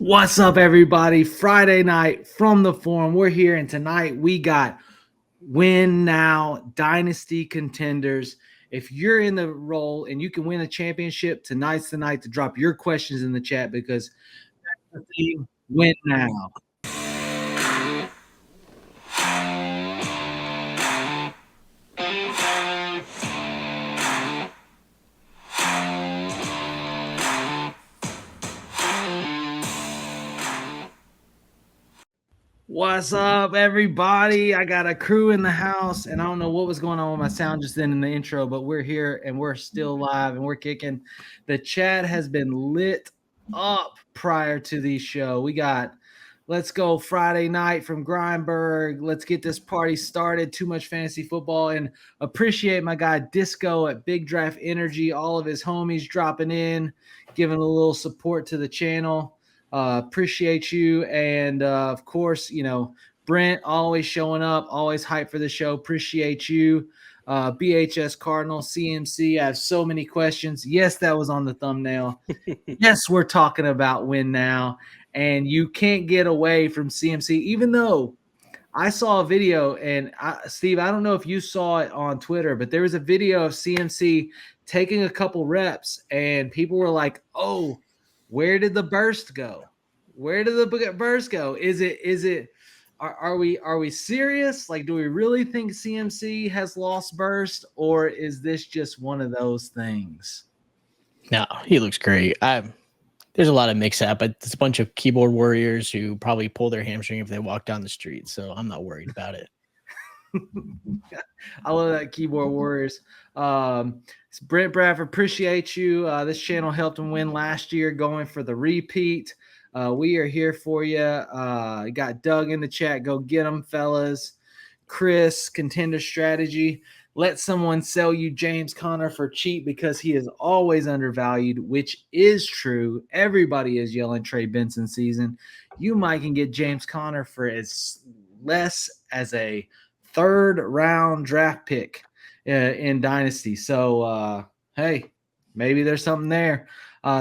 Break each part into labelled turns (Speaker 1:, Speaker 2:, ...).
Speaker 1: What's up, everybody? Friday night from the forum. We're here, and tonight we got Win Now Dynasty Contenders. If you're in the role and you can win a championship, tonight's the night to drop your questions in the chat because that's the theme. Win Now. What's up, everybody? I got a crew in the house, and I don't know what was going on with my sound just then in the intro, but we're here and we're still live and we're kicking. The chat has been lit up prior to the show. We got Let's Go Friday Night from Grindberg. Let's get this party started. Too much fantasy football, and appreciate my guy Disco at Big Draft Energy. All of his homies dropping in, giving a little support to the channel. Appreciate you. And of course, Brent always showing up, always hyped for the show. Appreciate you. BHS Cardinal, CMC. I have so many questions. Yes, that was on the thumbnail. Yes, we're talking about Win Now. And you can't get away from CMC, even though I saw a video, and Steve, I don't know if you saw it on Twitter, but there was a video of CMC taking a couple reps, and people were like, "Oh, where did the burst go? Where did the burst go? Are we serious? Like, do we really think CMC has lost burst, or is this just one of those things?"
Speaker 2: No, he looks great. There's a lot of mix-up, but it's a bunch of keyboard warriors who probably pull their hamstring if they walk down the street, so I'm not worried about it.
Speaker 1: I love that, keyboard warriors. Brent Bradford, appreciate you. This channel helped him win last year, going for the repeat. We are here for you. Got Doug in the chat. Go get them, fellas. Chris, contender strategy. Let someone sell you James Conner for cheap because he is always undervalued, which is true. Everybody is yelling Trey Benson season. You might can get James Conner for as less as a third-round draft pick in Dynasty. So, hey, maybe there's something there.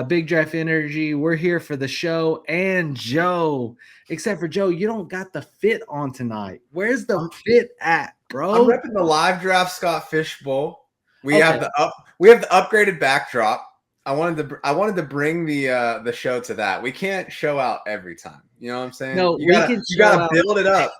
Speaker 1: Big Draft Energy, we're here for the show. And Joe, except for Joe, you don't got the fit on tonight. Where's the fit at, bro?
Speaker 3: I'm repping the live draft Scott Fishbowl. We have the upgraded backdrop. I wanted to bring the show to that. We can't show out every time. You know what I'm saying?
Speaker 1: No,
Speaker 3: you gotta build it up.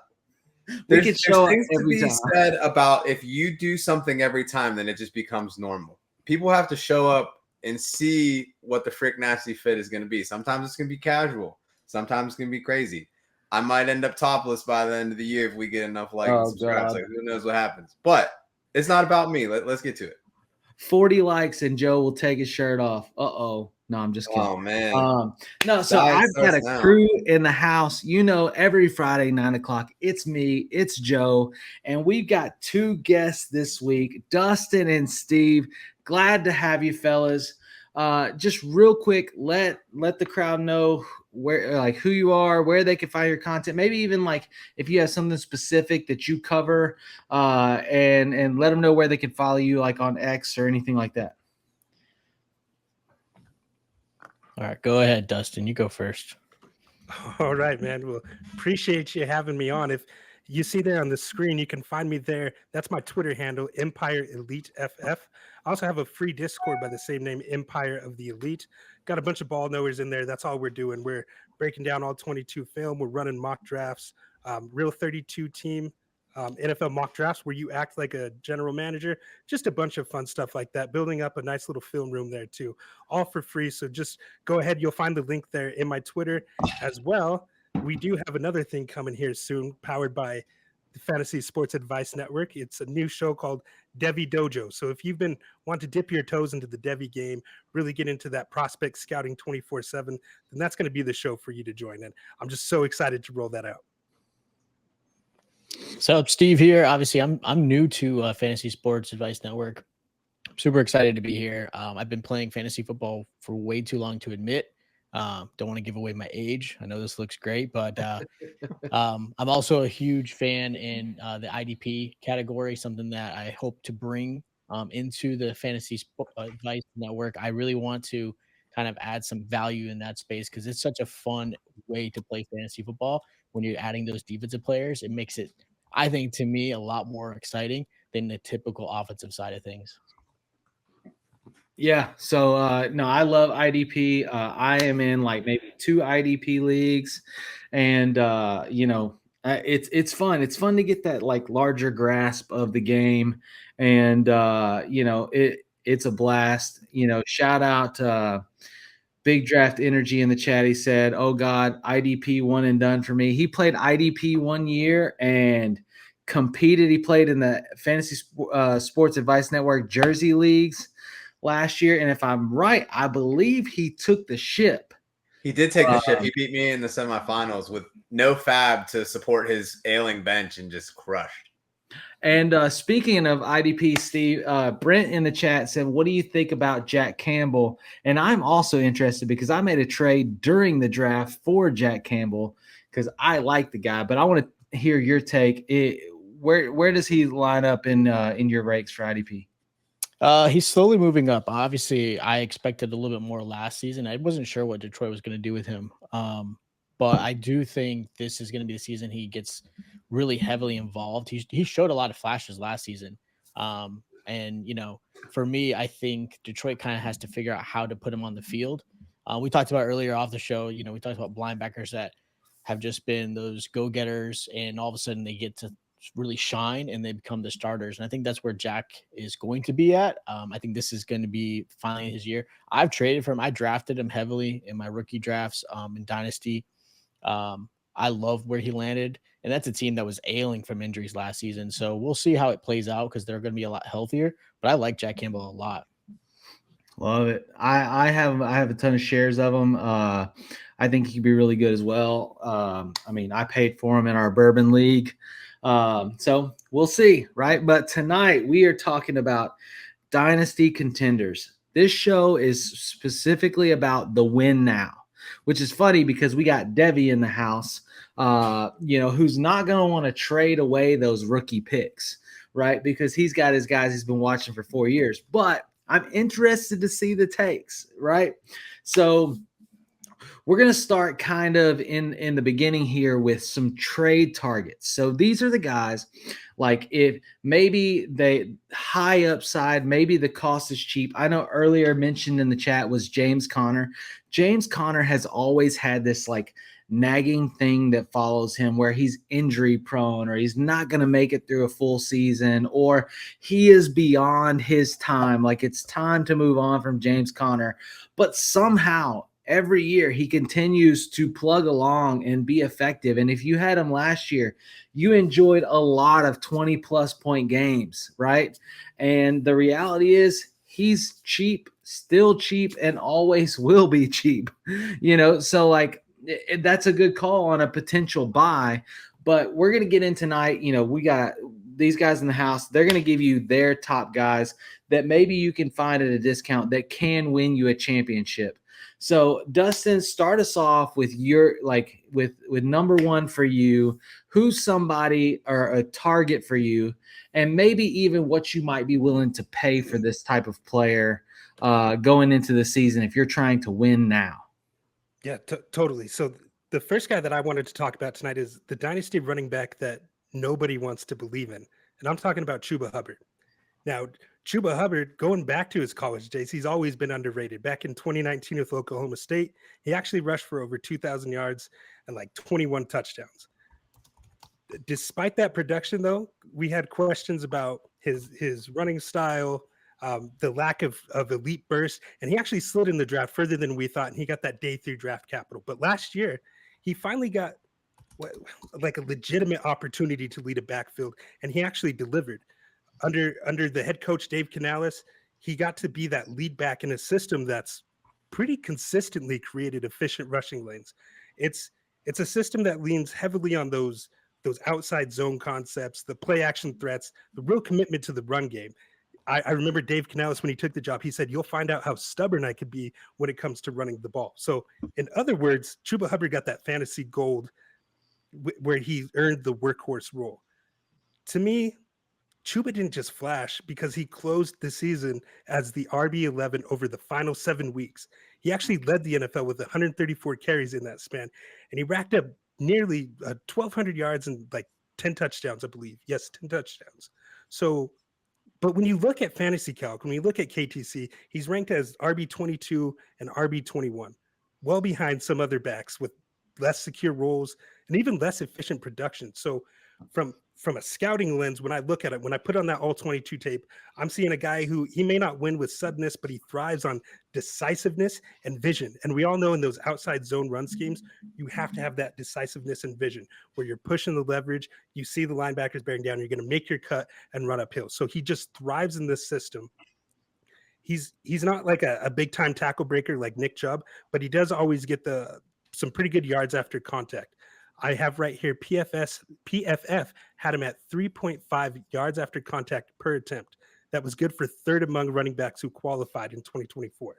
Speaker 3: There's things to be said about if you do something every time, then it just becomes normal. People have to show up and see what the frick nasty fit is going to be. Sometimes it's going to be casual. Sometimes it's going to be crazy. I might end up topless by the end of the year if we get enough likes and subscribes. Like, who knows what happens? But it's not about me. Let's get to it.
Speaker 1: 40 likes and Joe will take his shirt off. Uh-oh. No, I'm just kidding.
Speaker 3: Oh, man.
Speaker 1: I've got a crew in the house. Every Friday, 9 o'clock, it's me, it's Joe, and we've got two guests this week, Dustin and Steve. Glad to have you, fellas. Just real quick, let the crowd know who you are, where they can find your content. Maybe even if you have something specific that you cover, and let them know where they can follow you, on X or anything like that.
Speaker 2: All right, go ahead, Dustin. You go first.
Speaker 4: All right, man. Well, appreciate you having me on. If you see there on the screen, you can find me there. That's my Twitter handle, Empire Elite FF. I also have a free Discord by the same name, Empire of the Elite. Got a bunch of ball knowers in there. That's all we're doing. We're breaking down all 22 film. We're running mock drafts, real 32 team NFL mock drafts where you act like a general manager. Just a bunch of fun stuff like that. Building up a nice little film room there too, all for free. So just go ahead. You'll find the link there in my Twitter as well. We do have another thing coming here soon, powered by the Fantasy Sports Advice Network. It's a new show called Devy Dojo. So if you've been wanting to dip your toes into the Devy game, really get into that prospect scouting 24/7, then that's going to be the show for you to join. And I'm just so excited to roll that out.
Speaker 2: So Steve here. Obviously, I'm new to Fantasy Sports Advice Network. I'm super excited to be here. I've been playing fantasy football for way too long to admit. Don't want to give away my age. I know this looks great, but I'm also a huge fan in the IDP category, something that I hope to bring into the Fantasy Advice Network. I really want to kind of add some value in that space because it's such a fun way to play fantasy football. When you're adding those defensive players, it makes it, I think, to me, a lot more exciting than the typical offensive side of things.
Speaker 1: Yeah. So no, I love IDP. I am in like maybe 2 IDP leagues, and it's fun. It's fun to get that like larger grasp of the game, and it's a blast. Shout out Big Draft Energy in the chat. He said, "Oh God, IDP one and done for me." He played IDP 1 year and competed. He played in the Fantasy Sports Advice Network Jersey leagues last year, and if I'm right, I believe he took the ship.
Speaker 3: He did take the ship. He beat me in the semifinals with no fab to support his ailing bench and just crushed.
Speaker 1: And speaking of IDP, Steve, Brent in the chat said, "What do you think about Jack Campbell?" And I'm also interested because I made a trade during the draft for Jack Campbell because I like the guy, but I want to hear your take. Where does he line up in your ranks for IDP?
Speaker 2: He's slowly moving up. Obviously, I expected a little bit more last season. I wasn't sure what Detroit was going to do with him. But I do think this is going to be the season he gets really heavily involved. He showed a lot of flashes last season. And, for me, I think Detroit kind of has to figure out how to put him on the field. We talked about earlier off the show, we talked about linebackers that have just been those go-getters, and all of a sudden they get to really shine and they become the starters. And I think that's where Jack is going to be at. I think this is going to be finally his year. I've traded for him. I drafted him heavily in my rookie drafts in Dynasty. I love where he landed, and that's a team that was ailing from injuries last season. So we'll see how it plays out because they're going to be a lot healthier, but I like Jack Campbell a lot.
Speaker 1: Love it. I have a ton of shares of him. I think he could be really good as well. I paid for him in our Bourbon League. So we'll see, right? But tonight we are talking about dynasty contenders. This show is specifically about the win now, which is funny because we got Debbie in the house, who's not going to want to trade away those rookie picks, right? Because he's got his guys he's been watching for 4 years. But I'm interested to see the takes, right? So we're going to start kind of in the beginning here with some trade targets. So these are the guys, like if maybe they high upside, maybe the cost is cheap. I know earlier mentioned in the chat was James Conner. James Conner has always had this like nagging thing that follows him where he's injury prone or he's not going to make it through a full season or he is beyond his time. Like it's time to move on from James Conner. But somehow every year he continues to plug along and be effective. And if you had him last year, you enjoyed a lot of 20+ point games, right? And the reality is he's cheap, still cheap, and always will be cheap, so like that's a good call on a potential buy. But we're going to get in tonight. We got these guys in the house. They're going to give you their top guys that maybe you can find at a discount that can win you a championship. So Dustin, start us off with your with number one for you. Who's somebody or a target for you, and maybe even what you might be willing to pay for this type of player going into the season if you're trying to win now.
Speaker 4: Yeah, totally. So the first guy that I wanted to talk about tonight is the dynasty running back that nobody wants to believe in, and I'm talking about Chuba Hubbard. Now, Chuba Hubbard, going back to his college days, he's always been underrated. Back in 2019 with Oklahoma State, he actually rushed for over 2,000 yards and like 21 touchdowns. Despite that production, though, we had questions about his running style, the lack of elite burst, and he actually slid in the draft further than we thought, and he got that day 3 draft capital. But last year, he finally got like a legitimate opportunity to lead a backfield, and he actually delivered. Under the head coach, Dave Canales, he got to be that lead back in a system that's pretty consistently created efficient rushing lanes. It's a system that leans heavily on those outside zone concepts, the play action threats, the real commitment to the run game. I remember Dave Canales, when he took the job, he said, "You'll find out how stubborn I could be when it comes to running the ball." So in other words, Chuba Hubbard got that fantasy gold where he earned the workhorse role. To me, Chuba didn't just flash because he closed the season as the RB11 over the final 7 weeks. He actually led the NFL with 134 carries in that span, and he racked up nearly 1,200 yards and like 10 touchdowns, I believe. Yes, 10 touchdowns. So, but when you look at Fantasy Calc, when you look at KTC, he's ranked as RB22 and RB21, well behind some other backs with less secure roles and even less efficient production. So from a scouting lens, when I look at it, when I put on that all 22 tape, I'm seeing a guy who he may not win with suddenness, but he thrives on decisiveness and vision. And we all know in those outside zone run schemes, you have to have that decisiveness and vision where you're pushing the leverage. You see the linebackers bearing down, you're going to make your cut and run uphill. So he just thrives in this system. He's not like a big time tackle breaker like Nick Chubb, but he does always get some pretty good yards after contact. I have right here PFF had him at 3.5 yards after contact per attempt. That was good for third among running backs who qualified in 2024.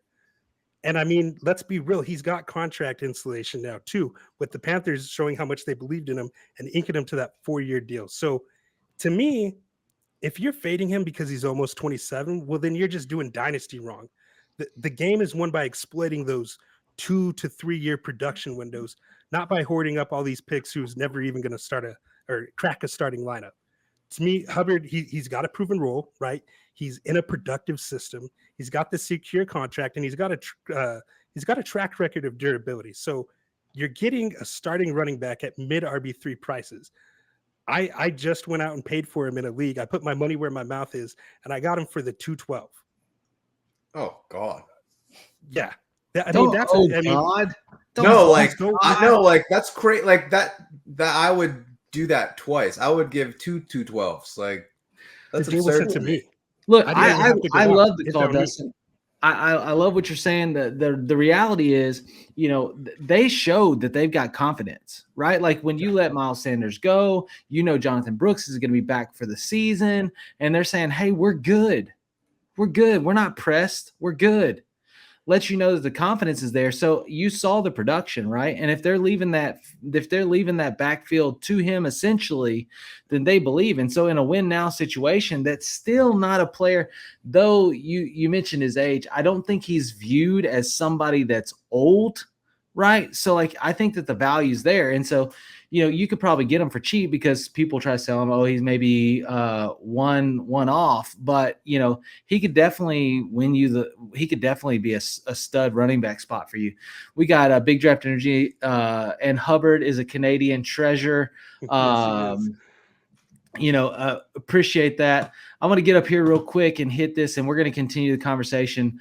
Speaker 4: And I mean, let's be real. He's got contract insulation now too, with the Panthers showing how much they believed in him and inking him to that 4-year deal. So to me, if you're fading him because he's almost 27, well, then you're just doing dynasty wrong. The game is won by exploiting those 2 to 3 year production windows, not by hoarding up all these picks who's never even going to start or crack a starting lineup. To me, Hubbard, he's got a proven role, right? He's in a productive system. He's got the secure contract, and he's got a track record of durability. So you're getting a starting running back at mid RB3 prices. I just went out and paid for him in a league. I put my money where my mouth is, and I got him for the 212.
Speaker 3: Oh God.
Speaker 4: Yeah.
Speaker 1: God.
Speaker 3: That's great. Like that I would do that twice. I would give two 212s. Like that's
Speaker 4: the deal was
Speaker 3: absurd
Speaker 4: sent to me.
Speaker 1: Look, I love the call, Dustin. I love what you're saying. The reality is, they showed that they've got confidence, right? Like when you let Miles Sanders go, Jonathan Brooks is going to be back for the season, and they're saying, hey, we're good. We're good. We're not pressed. We're good. Lets you know that the confidence is there. So you saw the production, right? And if they're leaving that backfield to him essentially, then they believe. And so in a win now situation, that's still not a player, though you mentioned his age. I don't think he's viewed as somebody that's old, right? So like I think that the value's there. And so you could probably get him for cheap because people try to sell him. Oh, he's maybe one off, but he could definitely win you he could definitely be a stud running back spot for you. We got a big draft energy, and Hubbard is a Canadian treasure. Appreciate that. I'm going to get up here real quick and hit this, and we're going to continue the conversation.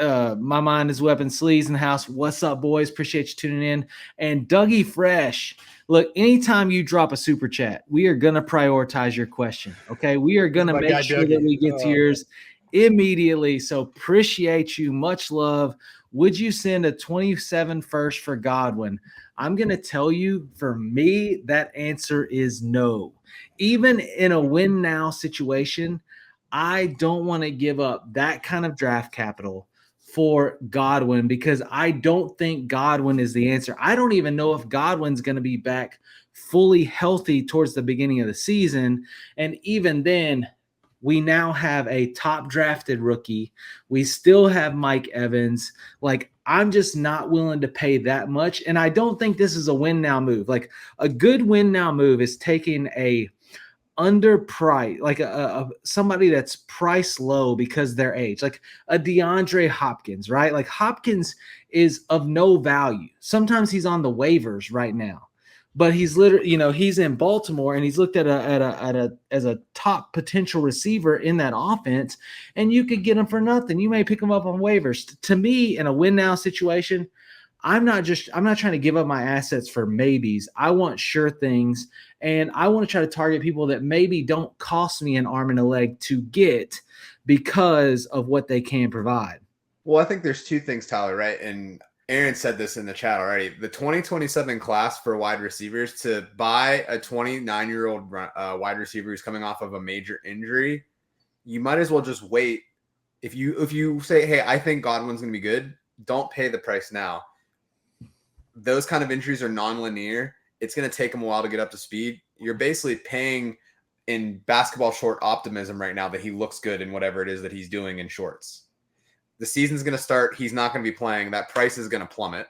Speaker 1: My mind is weapon sleeves in the house. What's up, boys? Appreciate you tuning in. And Dougie Fresh, look, anytime you drop a super chat, we are going to prioritize your question. Okay. We are going to make sure that we get to yours immediately. So appreciate you. Much love. Would you send a 27 first for Godwin? I'm going to tell you, for me, that answer is no. Even in a win now situation, I don't want to give up that kind of draft capital for Godwin because I don't think Godwin is the answer. I don't even know if Godwin's going to be back fully healthy towards the beginning of the season. And even then, we now have a top drafted rookie. We still have Mike Evans. Like, I'm just not willing to pay that much. And I don't think this is a win now move. Like, a good win now move is taking a underpriced, like somebody that's priced low because their age, like a DeAndre Hopkins, right? Like Hopkins is of no value. Sometimes he's on the waivers right now, but he's literally, he's in Baltimore and he's looked at as a top potential receiver in that offense, and you could get him for nothing. You may pick him up on waivers. To me, in a win now situation, I'm not trying to give up my assets for maybes. I want sure things, and I want to try to target people that maybe don't cost me an arm and a leg to get because of what they can provide.
Speaker 3: Well, I think there's two things, Tyler, right? And Aaron said this in the chat already. The 2027 class for wide receivers, to buy a 29-year-old wide receiver who's coming off of a major injury, you might as well just wait. If you say, hey, I think Godwin's going to be good, don't pay the price now. Those kind of injuries are non-linear. It's going to take him a while to get up to speed. You're basically paying in basketball short optimism right now that he looks good in whatever it is that he's doing in shorts. The season's going to start. He's not going to be playing. That price is going to plummet.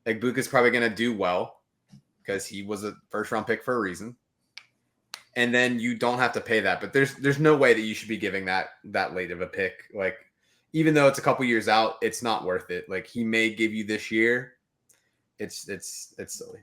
Speaker 3: Egbuka's probably going to do well because he was a first-round pick for a reason. And then you don't have to pay that. But there's no way that you should be giving that late of a pick. Like, even though it's a couple years out, it's not worth it. Like, he may give you this year. It's silly.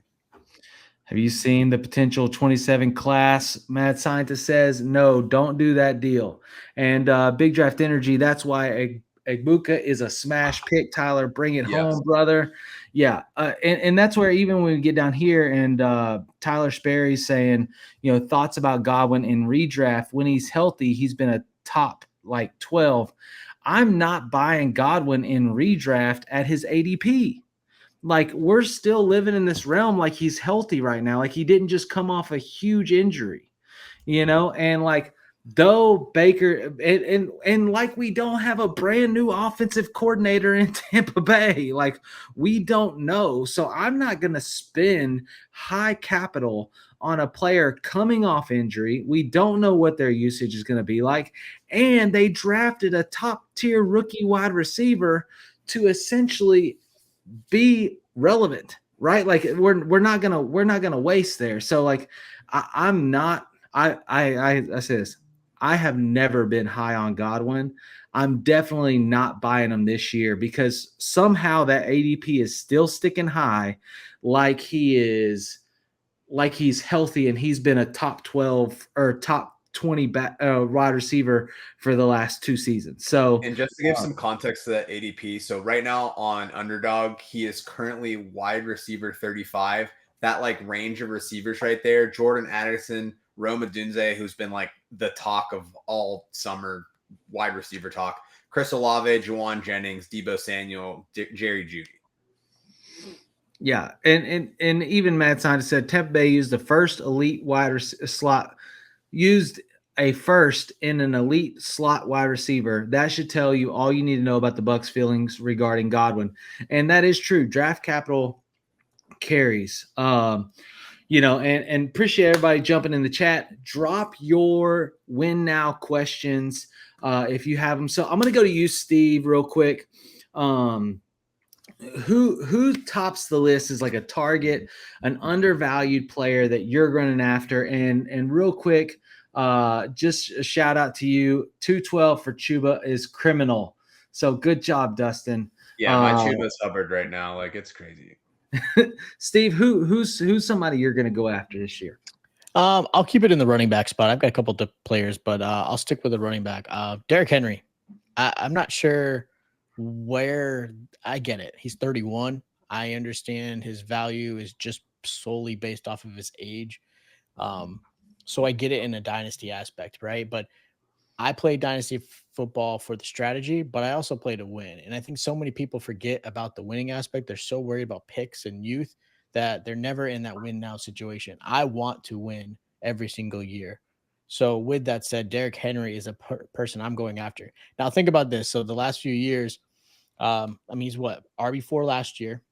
Speaker 1: Have you seen the potential 27 class? Mad Scientist says, no, don't do that deal. And Big Draft Energy, that's why Egbuka is a smash pick, Tyler. Bring it home, brother. Yeah. And that's where even when we get down here and Tyler Sperry's saying, thoughts about Godwin in redraft. When he's healthy, he's been a top 12. I'm not buying Godwin in redraft at his ADP. We're still living in this realm like he's healthy right now. Like, he didn't just come off a huge injury, and though Baker and we don't have a brand new offensive coordinator in Tampa Bay. We don't know. So I'm not going to spend high capital on a player coming off injury. We don't know what their usage is going to be like. And they drafted a top tier rookie wide receiver to essentially be relevant, right? We're not gonna waste there. So I say this. I have never been high on Godwin. I'm definitely not buying him this year because somehow that ADP is still sticking high, he's healthy and he's been a top 12 or top 20 wide receiver for the last 2 seasons. So,
Speaker 3: and just to give some context to that ADP, so right now on Underdog, he is currently wide receiver 35. That range of receivers right there: Jordan Addison, Rome Odunze, who's been the talk of all summer wide receiver talk, Chris Olave, Juwan Jennings, Deebo Samuel, Jerry Jeudy.
Speaker 1: Yeah, and even Matt Scientist said Tampa Bay used the first elite slot. Used a first in an elite slot wide receiver. That should tell you all you need to know about the Bucs' feelings regarding Godwin. And that is true. Draft capital carries. And appreciate everybody jumping in the chat. Drop your win now questions if you have them. So I'm going to go to you, Steve, real quick. Who tops the list is a target, an undervalued player that you're running after? And real quick, just a shout out to you. 212 for Chuba is criminal. So good job, Dustin.
Speaker 3: Yeah, my Chuba's Hubbard right now. It's crazy.
Speaker 1: Steve, who's somebody you're going to go after this year?
Speaker 2: I'll keep it in the running back spot. I've got a couple of players, but I'll stick with the running back. Derrick Henry. I'm not sure where I get it. He's 31. I understand his value is just solely based off of his age. So I get it in a dynasty aspect, right? But I play dynasty football for the strategy, but I also play to win. And I think so many people forget about the winning aspect. They're so worried about picks and youth that they're never in that win now situation. I want to win every single year. So with that said, Derrick Henry is a person I'm going after. Now think about this. So the last few years, he's RB4 last year.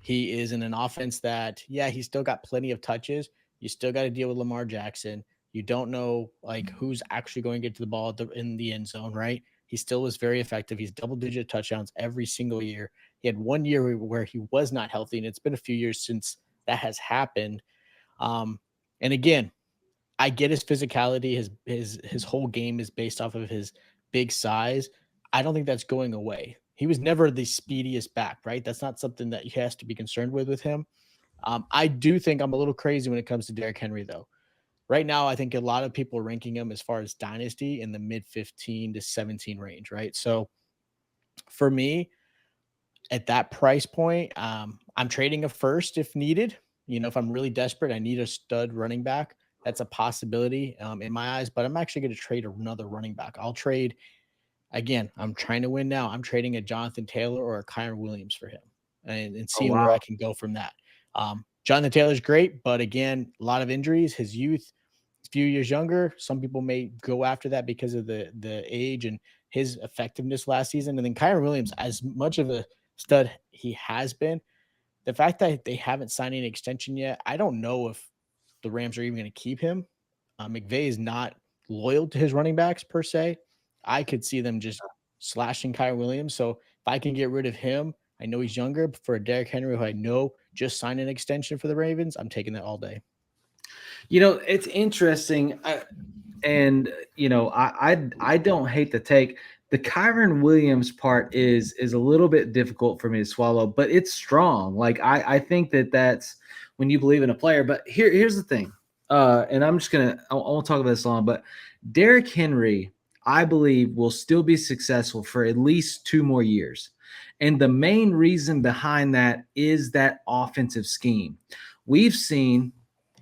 Speaker 2: He is in an offense that, he's still got plenty of touches. You still got to deal with Lamar Jackson. You don't know who's actually going to get to the ball in the end zone, right? He still is very effective. He's double-digit touchdowns every single year. He had 1 year where he was not healthy, and it's been a few years since that has happened. And again, I get his physicality. His whole game is based off of his big size. I don't think that's going away. He was never the speediest back, right? That's not something that he has to be concerned with him. I do think I'm a little crazy when it comes to Derrick Henry, though. Right now, I think a lot of people are ranking him as far as dynasty in the mid 15 to 17 range, right? So for me, at that price point, I'm trading a first if needed. If I'm really desperate, I need a stud running back. That's a possibility in my eyes, but I'm actually going to trade another running back. I'll trade, again, I'm trying to win now. I'm trading a Jonathan Taylor or a Kyren Williams for him and seeing where I can go from that. Jonathan Taylor's great, but again, a lot of injuries. His youth, a few years younger. Some people may go after that because of the age and his effectiveness last season. And then Kyren Williams, as much of a stud he has been, the fact that they haven't signed an extension yet, I don't know if the Rams are even going to keep him. McVay is not loyal to his running backs per se. I could see them just slashing Kyren Williams. So if I can get rid of him, I know he's younger, but for a Derrick Henry who I know just signed an extension for the Ravens, I'm taking that all day.
Speaker 1: It's interesting. I don't hate the take. The Kyren Williams part is a little bit difficult for me to swallow, but it's strong. Like I think that's when you believe in a player. But here's the thing, and I won't talk about this long, but Derrick Henry, I believe, will still be successful for at least 2 more years. And the main reason behind that is that offensive scheme. We've seen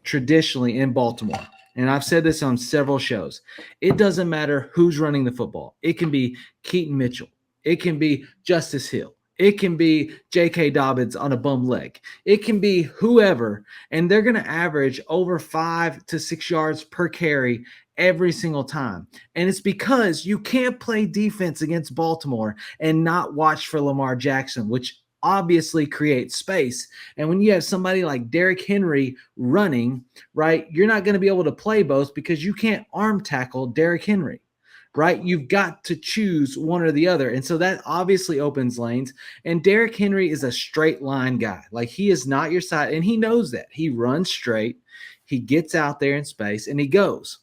Speaker 1: traditionally in Baltimore, and I've said this on several shows, it doesn't matter who's running the football. It can be Keaton Mitchell. It can be Justice Hill. It can be J.K. Dobbins on a bum leg. It can be whoever, and they're going to average over 5 to 6 yards per carry every single time. And it's because you can't play defense against Baltimore and not watch for Lamar Jackson, which obviously creates space. And when you have somebody like Derrick Henry running, right, you're not going to be able to play both because you can't arm tackle Derrick Henry, right? You've got to choose one or the other. And so that obviously opens lanes. And Derrick Henry is a straight line guy. Like, he is not your side, and he knows that. He runs straight. He gets out there in space, and he goes.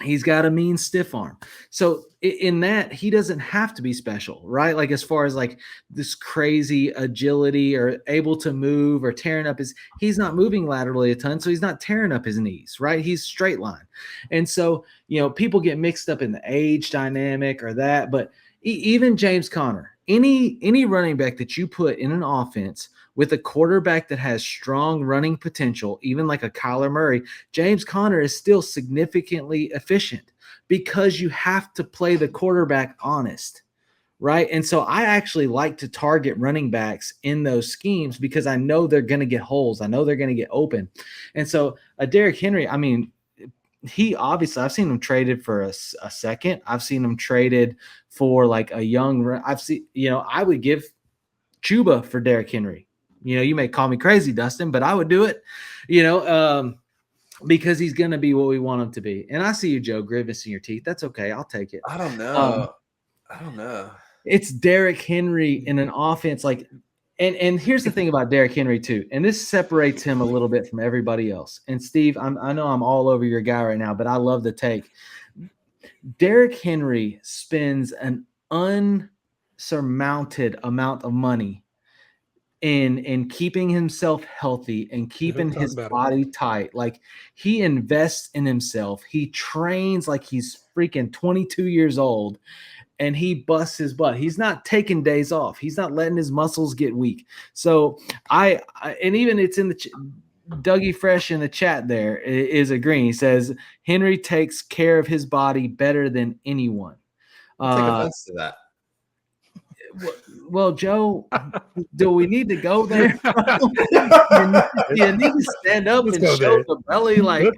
Speaker 1: He's got a mean stiff arm. So in that, he doesn't have to be special, right? Like, as far as like this crazy agility or able to move or tearing up he's not moving laterally a ton. So he's not tearing up his knees, right? He's straight line. And so, people get mixed up in the age dynamic or that, but even James Conner, any running back that you put in an offense with a quarterback that has strong running potential, even like a Kyler Murray, James Conner is still significantly efficient because you have to play the quarterback honest, right? And so I actually like to target running backs in those schemes because I know they're going to get holes. I know they're going to get open. And so a Derrick Henry, I mean, he obviously, I've seen him traded for a second. I've seen him traded for like a young, I would give Chuba for Derrick Henry. You may call me crazy, Dustin, but I would do it, because he's going to be what we want him to be. And I see you, Joe, grimacing your teeth. That's okay. I'll take it.
Speaker 3: I don't know.
Speaker 1: It's Derrick Henry in an offense like, and here's the thing about Derrick Henry too, and this separates him a little bit from everybody else. And Steve, I know I'm all over your guy right now, but I love the take. Derrick Henry spends an unsurmounted amount of money in keeping himself healthy and keeping his body tight. Like, he invests in himself. He trains like he's freaking 22 years old, and he busts his butt. He's not taking days off. He's not letting his muscles get weak. So I and even it's in the Dougie Fresh in the chat there is agreeing. He says Henry takes care of his body better than anyone.
Speaker 3: Take offense to that.
Speaker 1: Well, Joe, do we need to go there? You need to stand up and show the belly. Like,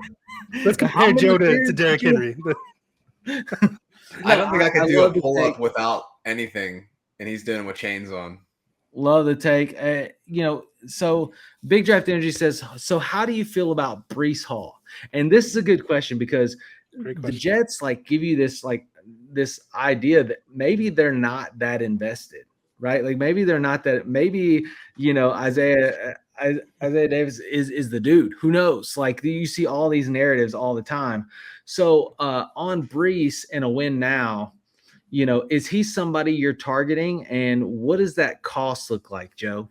Speaker 4: let's compare Joe to Derrick Henry.
Speaker 3: I don't think I could do a pull-up without anything, and he's doing it with chains on.
Speaker 1: Love the take. So Big Draft Energy says, so how do you feel about Breece Hall? And this is a good question because the Jets give you this idea that maybe they're not that invested, right? Like, maybe they're not that. Maybe Isaiah Davis is the dude. Who knows? Like, you see all these narratives all the time. So on Breece and a win now, is he somebody you're targeting? And what does that cost look like, Joe?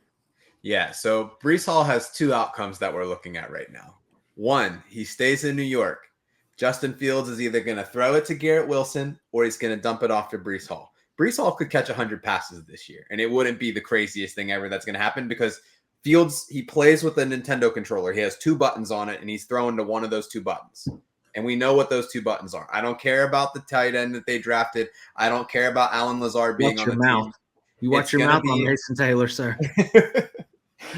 Speaker 3: Yeah, so Breece Hall has 2 outcomes that we're looking at right now. One, he stays in New York. Justin Fields is either going to throw it to Garrett Wilson or he's going to dump it off to Breece Hall. Breece Hall could catch 100 passes this year, and it wouldn't be the craziest thing ever that's going to happen because Fields, he plays with a Nintendo controller. He has 2 buttons on it, and he's throwing to one of those 2 buttons. And we know what those 2 buttons are. I don't care about the tight end that they drafted. I don't care about Alan Lazard being on the team.
Speaker 1: You watch your mouth on Mason Taylor, sir.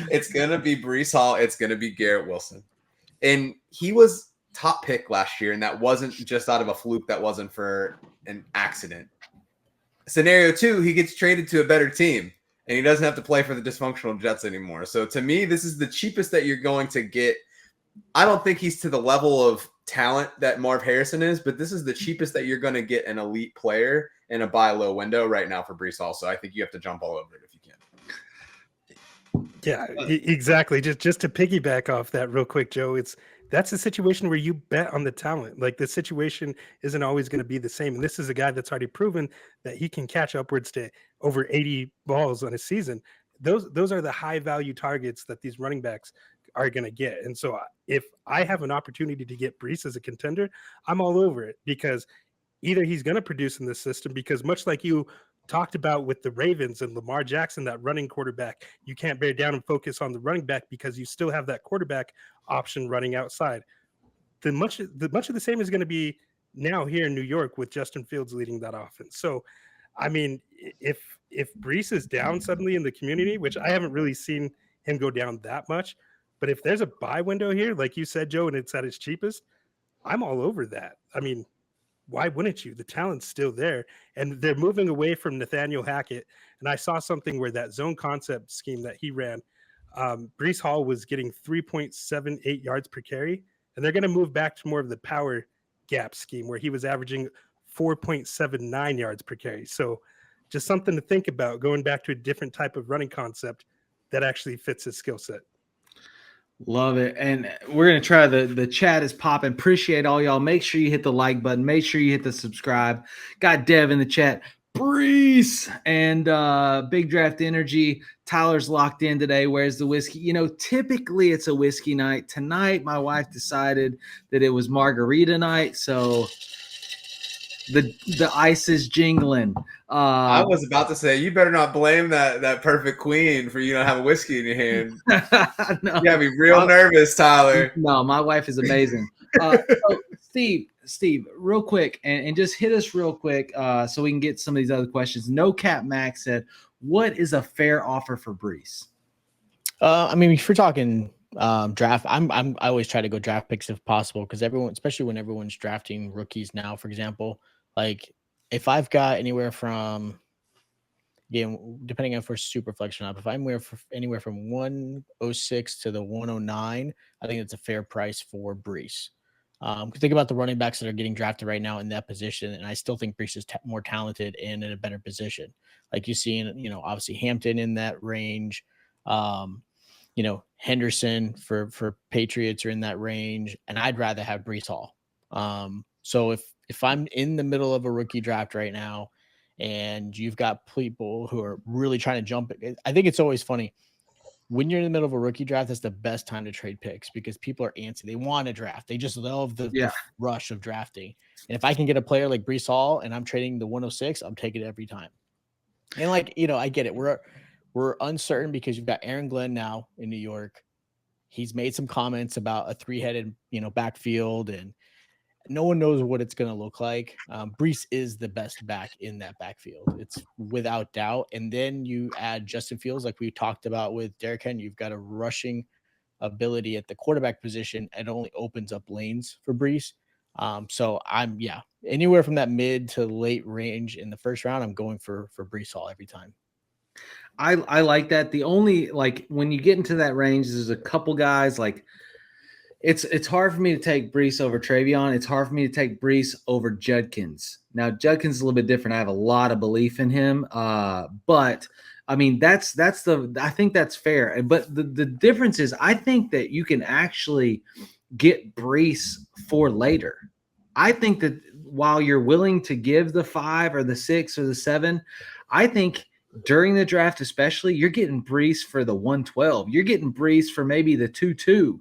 Speaker 3: It's going to be Breece Hall. It's going to be Garrett Wilson. And he was top pick last year, and that wasn't just out of a fluke. That wasn't for an accident. Scenario 2, he gets traded to a better team, and he doesn't have to play for the dysfunctional Jets anymore. So to me, this is the cheapest that you're going to get. I don't think he's to the level of talent that Marv Harrison is, but this is the cheapest that you're going to get an elite player in a buy low window right now for Breece Hall. So I think you have to jump all over it if you can.
Speaker 4: Yeah, exactly. Just to piggyback off that real quick, Joe, that's a situation where you bet on the talent. Like the situation isn't always going to be the same. And this is a guy that's already proven that he can catch upwards to over 80 balls on a season. Those are the high value targets that these running backs are going to get. And so if I have an opportunity to get Breece as a contender, I'm all over it, because either he's going to produce in this system, because much like you talked about with the Ravens and Lamar Jackson, that running quarterback, you can't bear down and focus on the running back because you still have that quarterback option running outside. Much of the same is going to be now here in New York with Justin Fields leading that offense. So, I mean, if Breece is down suddenly in the community, which I haven't really seen him go down that much, but if there's a buy window here, like you said, Joe, and it's at its cheapest, I'm all over that. I mean, why wouldn't you? The talent's still there, and they're moving away from Nathaniel Hackett. And I saw something where that zone concept scheme that he ran, Breece Hall was getting 3.78 yards per carry, and they're going to move back to more of the power gap scheme where he was averaging 4.79 yards per carry. So just something to think about, going back to a different type of running concept that actually fits his skill set.
Speaker 1: Love it. And we're going to try the chat is popping. Appreciate all y'all. Make sure you hit the like button. Make sure you hit the subscribe. Got Dev in the chat. Breece and Big Draft Energy. Tyler's locked in today. Where's the whiskey? You know, typically it's a whiskey night. Tonight, my wife decided that it was margarita night. So the ice is jingling.
Speaker 3: I was about to say, you better not blame that perfect queen for you not having whiskey in your hand.
Speaker 1: No,
Speaker 3: you gotta be real nervous, Tyler.
Speaker 1: No, my wife is amazing. So Steve, real quick, and just hit us real quick so we can get some of these other questions. No Cap Max said, what is a fair offer for Breece?
Speaker 2: I mean, if you're talking draft, I always try to go draft picks if possible, because everyone, especially when everyone's drafting rookies now, for example, like if I've got anywhere from, again, depending on if we're super flex or not, if I'm anywhere from 106 to the 109, I think it's a fair price for Breece. Think about the running backs that are getting drafted right now in that position, and I still think Breece is more talented and in a better position. Like you see, obviously Hampton in that range. Henderson for Patriots are in that range, and I'd rather have Breece Hall. So if I'm in the middle of a rookie draft right now, and you've got people who are really trying to jump it, I think it's always funny when you're in the middle of a rookie draft. That's the best time to trade picks, because people are antsy. They want to draft. They just love the rush of drafting. And if I can get a player like Breece Hall and I'm trading the 106, I'm taking it every time. And I get it. We're uncertain because you've got Aaron Glenn now in New York. He's made some comments about a three-headed, backfield, and no one knows what it's going to look like. Breece is the best back in that backfield. It's without doubt. And then you add Justin Fields, like we talked about with Derrick Henry. You've got a rushing ability at the quarterback position. It only opens up lanes for Breece. So I'm anywhere from that mid to late range in the first round, I'm going for Breece Hall every time.
Speaker 1: I like that. The only, when you get into that range, there's a couple guys it's hard for me to take Breece over Travion. It's hard for me to take Breece over Judkins. Now, Judkins is a little bit different. I have a lot of belief in him. But I mean, I think that's fair. But the difference is, I think that you can actually get Breece for later. I think that while you're willing to give the 5 or the 6 or the 7, I think during the draft, especially, you're getting Breece for the 112. You're getting Breece for maybe the 2-2,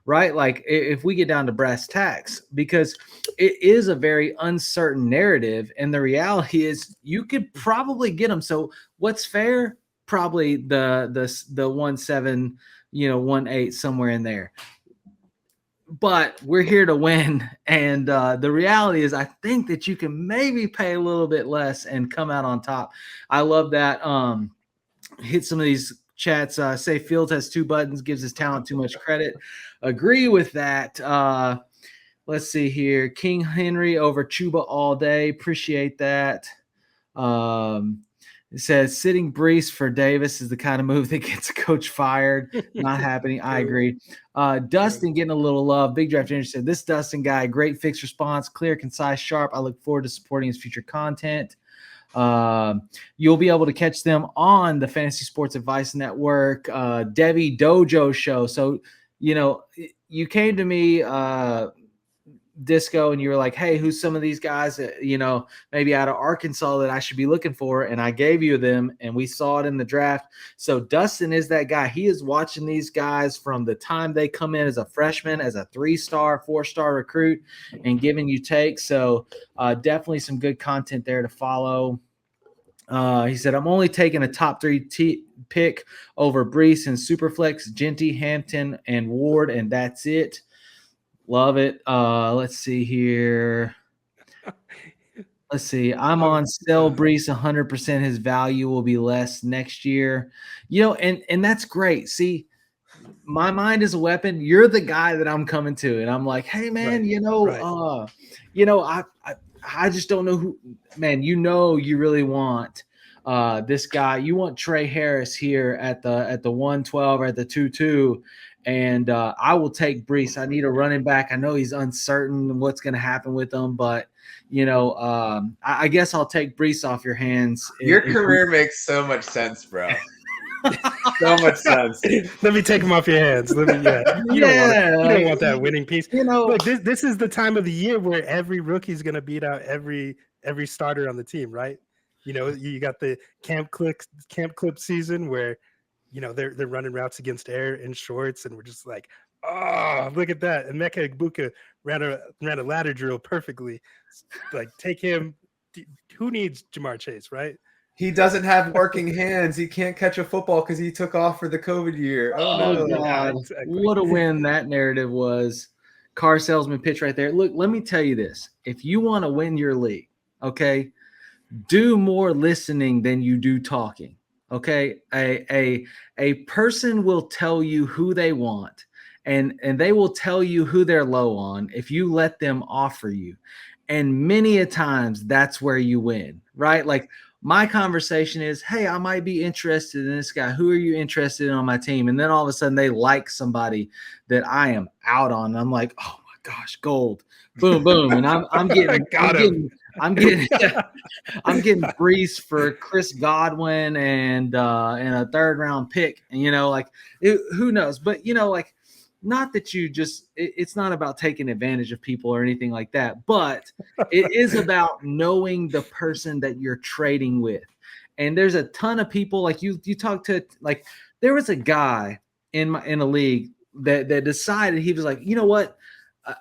Speaker 1: right? Like if we get down to brass tacks, because it is a very uncertain narrative. And the reality is you could probably get them. So what's fair? Probably the 1-7, 1-8, somewhere in there. But we're here to win. And the reality is, I think that you can maybe pay a little bit less and come out on top. I love that. Hit some of these chats. Say Fields has 2 buttons, gives his talent too much credit. Agree with that. Let's see here. King Henry over Chuba all day. Appreciate that. It says sitting Breece for Davis is the kind of move that gets a coach fired. Not happening. I agree. Dustin getting a little love. Big Draft Energy said, this Dustin guy, great fixed response, clear, concise, sharp. I look forward to supporting his future content. You'll be able to catch them on the Fantasy Sports Advice Network, Debbie Dojo show. So, you came to me, Disco, and you were like, hey, who's some of these guys that, maybe out of Arkansas that I should be looking for? And I gave you them, and we saw it in the draft. So Dustin is that guy. He is watching these guys from the time they come in as a freshman, as a 3-star, 4-star recruit, and giving you takes. So definitely some good content there to follow. He said, I'm only taking a top 3 pick over Breece and Superflex, Genty, Hampton, and Ward, and that's it. Love it. Let's see here. Let's see. I'm on sell Breece 100%. His value will be less next year. And that's great. See, my mind is a weapon. You're the guy that I'm coming to, and I'm like, hey man, I just don't know who. Man, you really want this guy. You want Trey Harris here at the 112 or at the 2-2. And I will take Breece. I need a running back. I know he's uncertain what's going to happen with him, but I guess I'll take Breece off your hands.
Speaker 3: Your career makes so much sense, bro. So much sense.
Speaker 4: Let me take him off your hands. You don't want that winning piece. Look, this is the time of the year where every rookie is going to beat out every starter on the team, right? You got the camp clip season where they're running routes against air in shorts, and we're just like, oh, look at that. And Mecca Igbuka ran a ladder drill perfectly. Like, take him. Who needs Jamar Chase, right?
Speaker 3: He doesn't have working hands. He can't catch a football because he took off for the COVID year.
Speaker 1: Oh no. God. Exactly. What a win that narrative was. Car salesman pitch right there. Look, let me tell you this. If you want to win your league, okay, do more listening than you do talking. Okay, a person will tell you who they want, and they will tell you who they're low on if you let them offer you. And many a times that's where you win, right? Like my conversation is, hey, I might be interested in this guy. Who are you interested in on my team? And then all of a sudden they like somebody that I am out on. And I'm like, oh my gosh, gold, boom, boom, and I'm getting Breece for Chris Godwin and a 3rd round pick. And, who knows? But, not that it's not about taking advantage of people or anything like that, but it is about knowing the person that you're trading with. And there's a ton of people like you talk to, like there was a guy in a league that decided, he was like, you know what?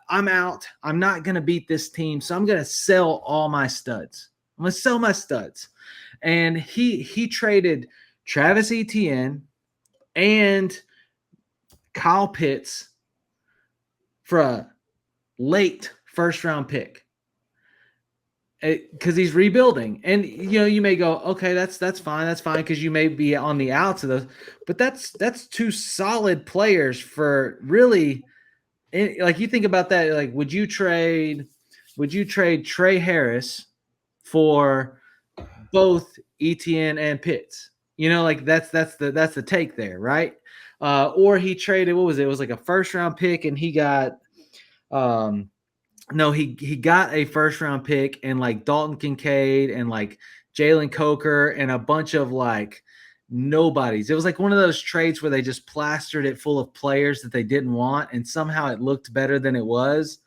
Speaker 1: I'm out. I'm not going to beat this team. So I'm going to sell all my studs. I'm going to sell my studs. And he traded Travis Etienne and Kyle Pitts for a late 1st round pick because he's rebuilding. And, you may go, okay, that's fine. That's fine. Cause you may be on the outs of those, but that's 2 solid players for really, like you think about that, like would you trade Trey Harris for both Etienne and Pitts? Like that's the take there, right? Or he traded, what was it? It was like a 1st round pick, and he got he got a 1st round pick and like Dalton Kincaid and like Jalen Coker and a bunch of like nobodies. It was like one of those trades where they just plastered it full of players that they didn't want, and somehow it looked better than it was.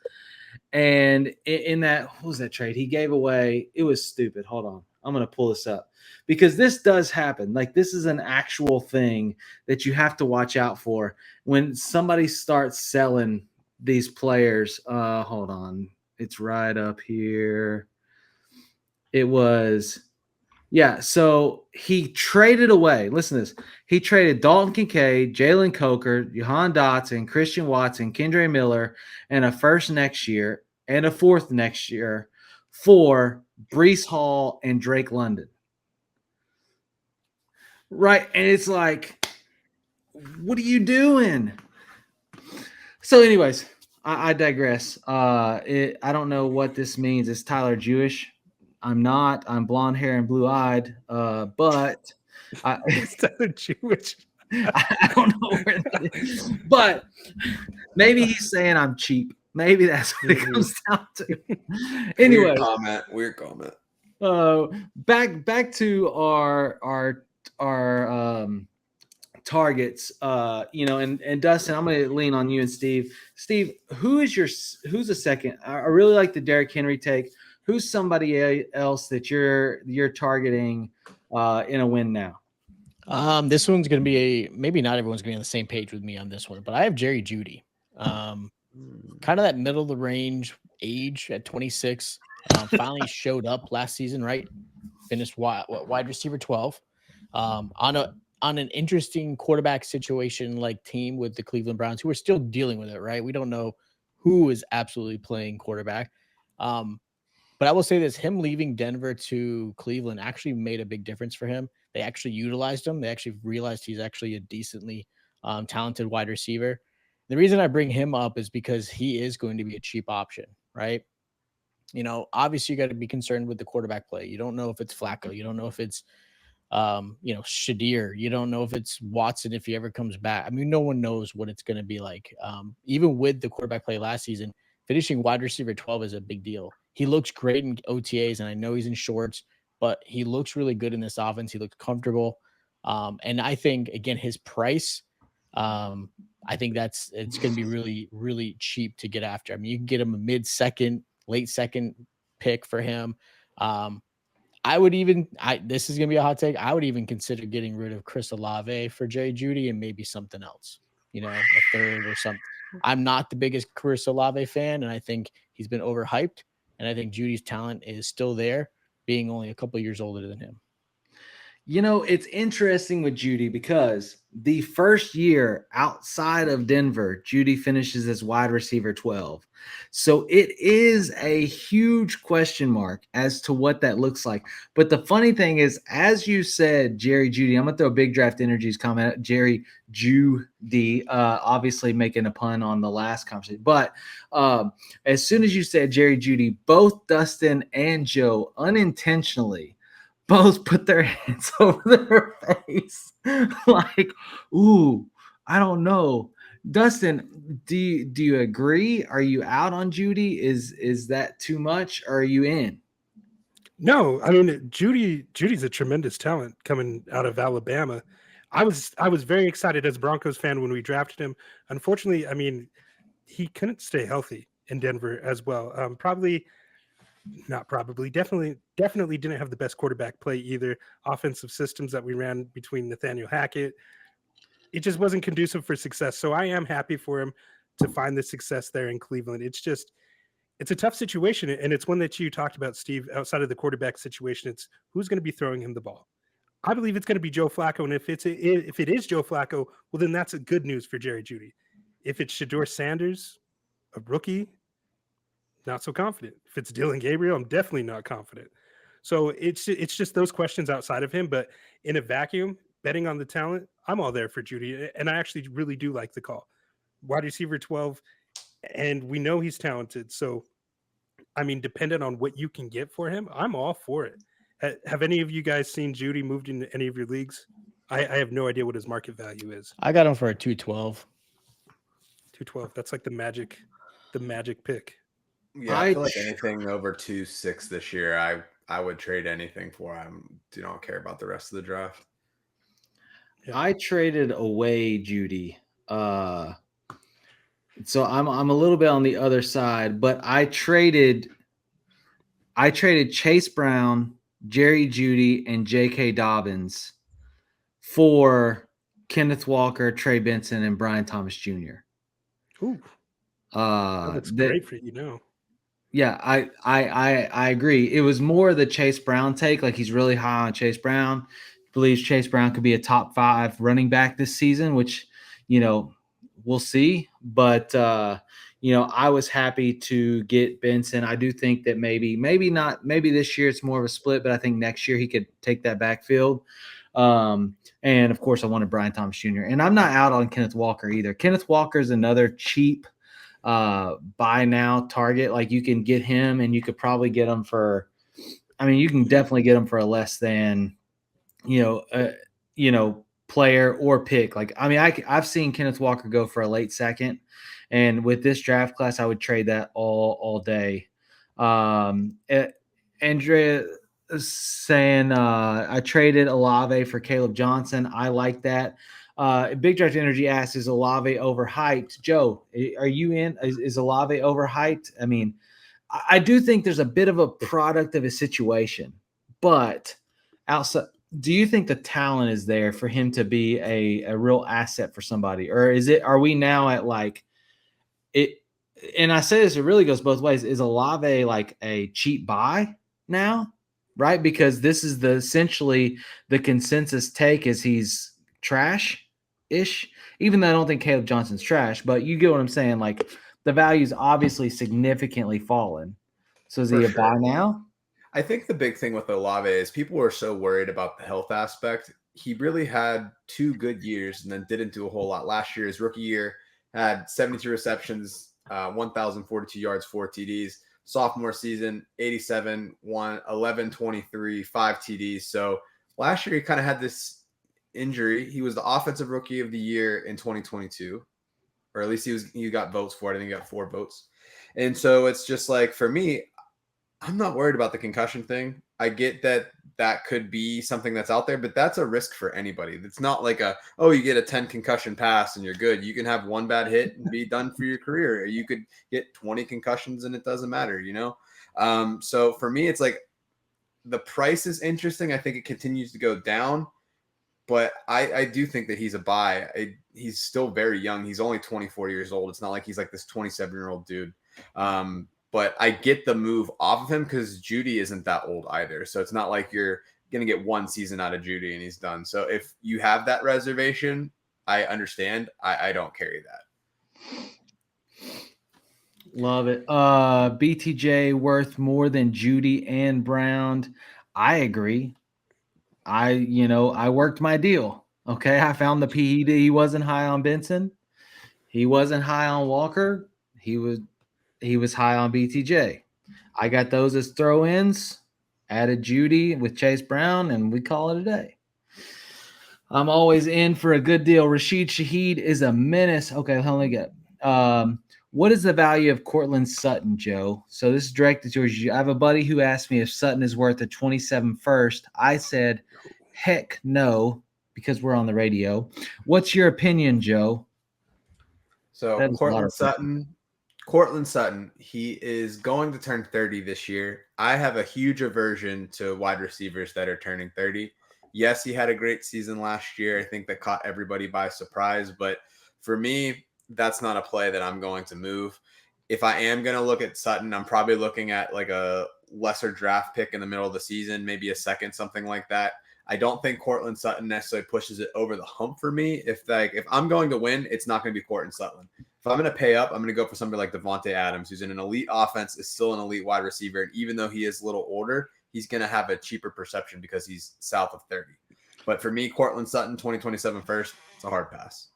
Speaker 1: And in that, what was that trade? He gave away, it was stupid. Hold on. I'm going to pull this up because this does happen. Like this is an actual thing that you have to watch out for when somebody starts selling these players. Hold on. It's right up here. It was, yeah. So he traded away. Listen to this. He traded Dalton Kincaid, Jalen Coker, Jahan Dotson, Christian Watson, Kendre Miller, and a 1st next year and a 4th next year for Breece Hall and Drake London. Right. And it's like, what are you doing? So anyways, I digress. I don't know what this means. Is Tyler Jewish? I'm not. I'm blonde hair and blue eyed. But
Speaker 4: Is that a Jewish?
Speaker 1: I don't know where that is. But maybe he's saying I'm cheap. Maybe that's what it comes down to. Anyway,
Speaker 3: weird comment.
Speaker 1: Back to our targets. And Dustin, I'm going to lean on you and Steve. Steve, who's a second? I really like the Derrick Henry take. Who's somebody else that you're targeting in a win now?
Speaker 2: This one's going to be maybe not everyone's going to be on the same page with me on this one, but I have Jerry Jeudy. Kind of that middle of the range age at 26. Finally showed up last season, right? Finished wide receiver 12. On an interesting quarterback situation like team with the Cleveland Browns, who are still dealing with it, right? We don't know who is absolutely playing quarterback. But I will say this, him leaving Denver to Cleveland actually made a big difference for him. They actually utilized him. They actually realized he's actually a decently talented wide receiver. The reason I bring him up is because he is going to be a cheap option, right? Obviously you got to be concerned with the quarterback play. You don't know if it's Flacco. You don't know if it's, Shadir. You don't know if it's Watson if he ever comes back. I mean, no one knows what it's going to be like. Even with the quarterback play last season, finishing wide receiver 12 is a big deal. He looks great in OTAs, and I know he's in shorts, but he looks really good in this offense. He looks comfortable. And I think, again, his price, I think it's going to be really, really cheap to get after. I mean, you can get him a mid-second, late-second pick for him. This is going to be a hot take. I would even consider getting rid of Chris Olave for Jerry Jeudy and maybe something else, a third or something. I'm not the biggest Chris Olave fan, and I think he's been overhyped. And I think Judy's talent is still there, being only a couple of years older than him.
Speaker 1: It's interesting with Jeudy because the first year outside of Denver, Jeudy finishes as wide receiver 12. So it is a huge question mark as to what that looks like. But the funny thing is, as you said, Jerry Jeudy, I'm going to throw a Big Draft Energies comment at Jerry Jeudy, obviously making a pun on the last conversation. But as soon as you said Jerry Jeudy, both Dustin and Joe unintentionally both put their hands over their face like, ooh, I don't know. Dustin, do you agree? Are you out on Jeudy? Is that too much, or are you in?
Speaker 4: No, I mean, Judy's a tremendous talent coming out of Alabama. I was very excited as a Broncos fan when we drafted him. Unfortunately, I mean, he couldn't stay healthy in Denver as well. Definitely didn't have the best quarterback play either. Offensive systems that we ran between Nathaniel Hackett, it just wasn't conducive for success. So I am happy for him to find the success there in Cleveland. It's a tough situation, and it's one that you talked about, Steve, outside of the quarterback situation. It's who's going to be throwing him the ball. I believe it's going to be Joe Flacco, and if it is Joe Flacco, well, then that's a good news for Jerry Jeudy. If it's Shedeur Sanders, a rookie, not so confident. If it's Dylan Gabriel, I'm definitely not confident. So it's just those questions outside of him. But in a vacuum, betting on the talent, I'm all there for Jeudy, and I actually really do like the call. Wide receiver 12, and we know he's talented. So, I mean, dependent on what you can get for him, I'm all for it. Have any of you guys seen Jeudy moved into any of your leagues? I have no idea what his market value is.
Speaker 2: I got him for a 212.
Speaker 4: 212. That's like the magic pick.
Speaker 3: Yeah, I feel like anything over 2.6 this year, I would trade anything for. I do not care about the rest of the draft.
Speaker 1: Yeah. I traded away Jeudy. So I'm a little bit on the other side, but I traded Chase Brown, Jerry Jeudy, and J.K. Dobbins for Kenneth Walker, Trey Benson, and Brian Thomas Jr.
Speaker 4: Ooh, that's great for you now.
Speaker 1: Yeah, I agree. It was more the Chase Brown take. Like, he's really high on Chase Brown. Believes Chase Brown could be a top 5 running back this season, which, we'll see. But, I was happy to get Benson. I do think that maybe this year it's more of a split, but I think next year he could take that backfield. And of course I wanted Brian Thomas Jr. And I'm not out on Kenneth Walker either. Kenneth Walker is another cheap buy now target. Like, you can get him, and you could probably get him for, I mean, you can definitely get him for a less than, player or pick. Like, I mean, I've seen Kenneth Walker go for a late second, and with this draft class, I would trade that all day. Andrea is saying I traded Olave for Caleb Johnson. I like that. Big Draft Energy asks, is Olave overhyped? Joe, are you in? Is Olave overhyped? I mean, I do think there's a bit of a product of his situation, but outside, do you think the talent is there for him to be a real asset for somebody, or are we now at like it? And I say this, it really goes both ways. Is Olave like a cheap buy now, right? Because this is essentially the consensus take is he's trash-ish, even though I don't think Caleb Johnson's trash, but you get what I'm saying. Like, the value's obviously significantly fallen. So is he a buy now?
Speaker 3: I think the big thing with Olave is people were so worried about the health aspect. He really had 2 good years and then didn't do a whole lot. Last year, his rookie year, had 72 receptions, 1,042 yards, 4 TDs. Sophomore season, 87, 11, 23, 5 TDs. So last year, he kind of had this injury. He was the offensive rookie of the year in 2022, or at least he got votes for it. I think he got 4 votes. And so it's just like, for me, I'm not worried about the concussion thing. I get that could be something that's out there, but that's a risk for anybody. It's not like you get a 10 concussion pass and you're good. You can have 1 bad hit and be done for your career. Or you could get 20 concussions and it doesn't matter, So for me, it's like the price is interesting. I think it continues to go down, but I do think that he's a buy. He's still very young. He's only 24 years old. It's not like he's like this 27-year-old dude. But I get the move off of him because Jeudy isn't that old either. So it's not like you're going to get 1 season out of Jeudy and he's done. So if you have that reservation, I understand. I don't carry that.
Speaker 1: Love it. BTJ worth more than Jeudy and Brown. I agree. I worked my deal. Okay. I found the PED. He wasn't high on Benson. He wasn't high on Walker. He was high on BTJ. I got those as throw-ins, added Jeudy with Chase Brown, and we call it a day. I'm always in for a good deal. Rashid Shaheed is a menace. Okay, let me get. What is the value of Cortland Sutton, Joe? So this is directed towards you. I have a buddy who asked me if Sutton is worth a 27 first. I said, heck no, because we're on the radio. What's your opinion, Joe?
Speaker 3: So Cortland Sutton, he is going to turn 30 this year. I have a huge aversion to wide receivers that are turning 30. Yes, he had a great season last year. I think that caught everybody by surprise. But for me, that's not a play that I'm going to move. If I am going to look at Sutton, I'm probably looking at like a lesser draft pick in the middle of the season, maybe a second, something like that. I don't think Cortland Sutton necessarily pushes it over the hump for me. If I'm going to win, it's not going to be Cortland Sutton. If I'm going to pay up, I'm going to go for somebody like Devontae Adams, who's in an elite offense, is still an elite wide receiver. And even though he is a little older, he's going to have a cheaper perception because he's south of 30. But for me, Cortland Sutton, 2027 first, it's a hard pass.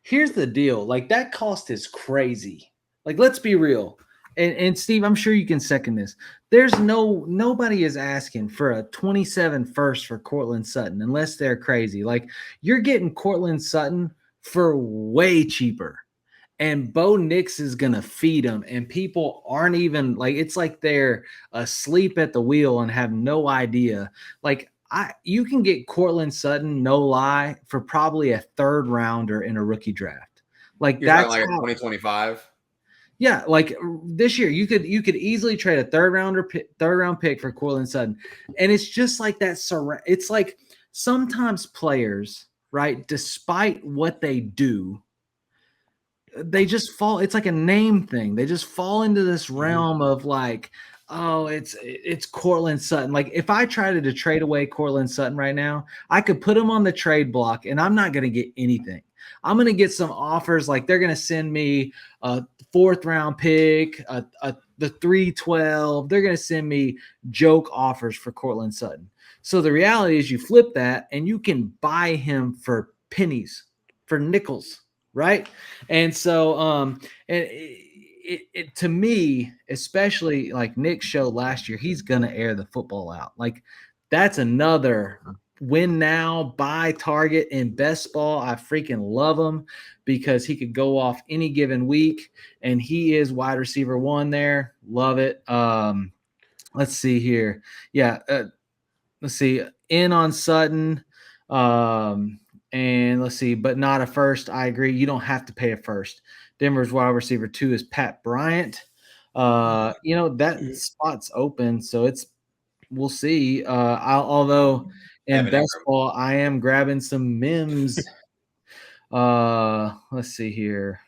Speaker 1: Here's the deal. Like, that cost is crazy. Like, let's be real. And Steve, I'm sure you can second this. There's nobody is asking for a 27 first for Cortland Sutton unless they're crazy. Like, you're getting Cortland Sutton for way cheaper. And Bo Nix is going to feed them. And people aren't even like, it's like they're asleep at the wheel and have no idea. Like, you can get Cortland Sutton, no lie, for probably a 3rd rounder in a rookie draft. Like,
Speaker 3: you're
Speaker 1: that's
Speaker 3: like a 2025.
Speaker 1: Yeah, like this year, you could easily trade a 3rd round pick for Cortland Sutton, and it's just like that. It's like sometimes players, right, despite what they do, they just fall. It's like a name thing. They just fall into this realm of like, oh, it's Cortland Sutton. Like, if I tried to trade away Cortland Sutton right now, I could put him on the trade block, and I'm not going to get anything. I'm going to get some offers. Like, they're going to send me a 4th round pick, the 312. They're going to send me joke offers for Cortland Sutton. So the reality is you flip that and you can buy him for pennies, for nickels, right? And so and to me, especially like Nick showed last year, he's gonna air the football out. Like that's another win now, buy target in best ball. I freaking love him because he could go off any given week, and he is wide receiver 1 there. Love it. Let's see here. Yeah, let's see. In on Sutton. And let's see, but not a first. I agree. You don't have to pay a first. Denver's wide receiver 2 is Pat Bryant. That spot's open, so we'll see. Although in best ball, I am grabbing some Mims. Let's see here.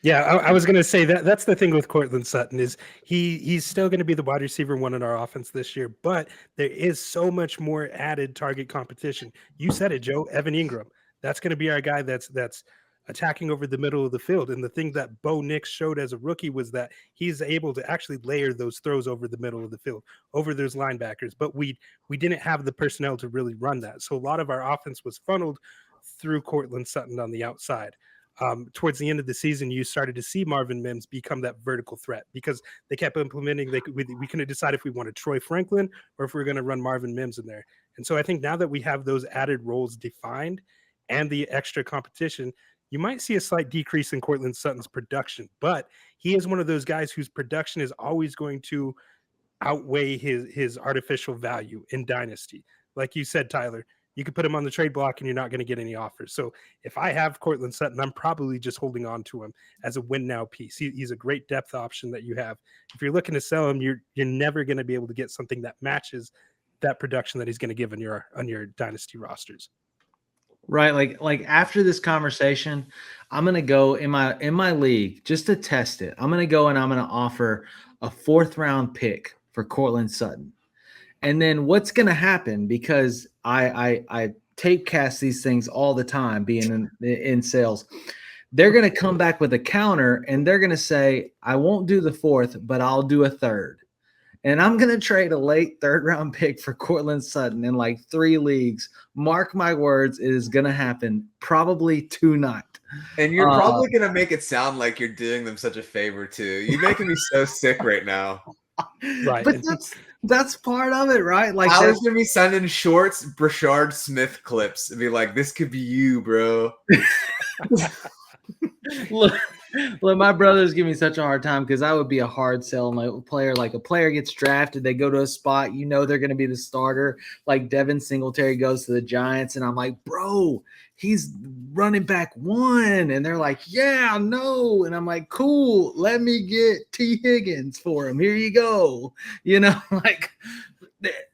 Speaker 4: Yeah, I was going to say that's the thing with Courtland Sutton is he's still going to be the wide receiver 1 in our offense this year, but there is so much more added target competition. You said it, Joe. Evan Ingram. That's going to be our guy that's attacking over the middle of the field. And the thing that Bo Nix showed as a rookie was that he's able to actually layer those throws over the middle of the field, over those linebackers. But we didn't have the personnel to really run that. So a lot of our offense was funneled through Courtland Sutton on the outside. Towards the end of the season, you started to see Marvin Mims become that vertical threat because they kept implementing. We couldn't decide if we wanted Troy Franklin or if we were going to run Marvin Mims in there. And so I think now that we have those added roles defined and the extra competition, you might see a slight decrease in Courtland Sutton's production. But he is one of those guys whose production is always going to outweigh his artificial value in Dynasty. Like you said, Tyler, you could put him on the trade block and you're not going to get any offers. So if I have Courtland Sutton, I'm probably just holding on to him as a win now piece. He's a great depth option that you have. If you're looking to sell him, you're never going to be able to get something that matches that production that he's going to give on your dynasty rosters.
Speaker 1: Right. Like after this conversation, I'm going to go in my league just to test it. I'm going to go and I'm going to offer a 4th round pick for Courtland Sutton. And then what's going to happen, because I tape cast these things all the time being in sales, they're going to come back with a counter and they're going to say, I won't do the 4th, but I'll do a 3rd. And I'm going to trade a late 3rd round pick for Courtland Sutton in like 3 leagues. Mark my words, it is going to happen probably tonight.
Speaker 3: And you're probably going to make it sound like you're doing them such a favor too. You're making me so sick right now.
Speaker 4: Right.
Speaker 1: But that's part of it, right? Like
Speaker 3: I was gonna be sending shorts, Brashard Smith clips and be like, "This could be you, bro."
Speaker 1: Look, my brothers give me such a hard time because I would be a hard sell on a player. Like a player gets drafted, they go to a spot, they're going to be the starter. Like Devin Singletary goes to the Giants, and I'm like, bro, he's running back 1. And they're like, yeah, no. And I'm like, cool, let me get T. Higgins for him. Here you go. Like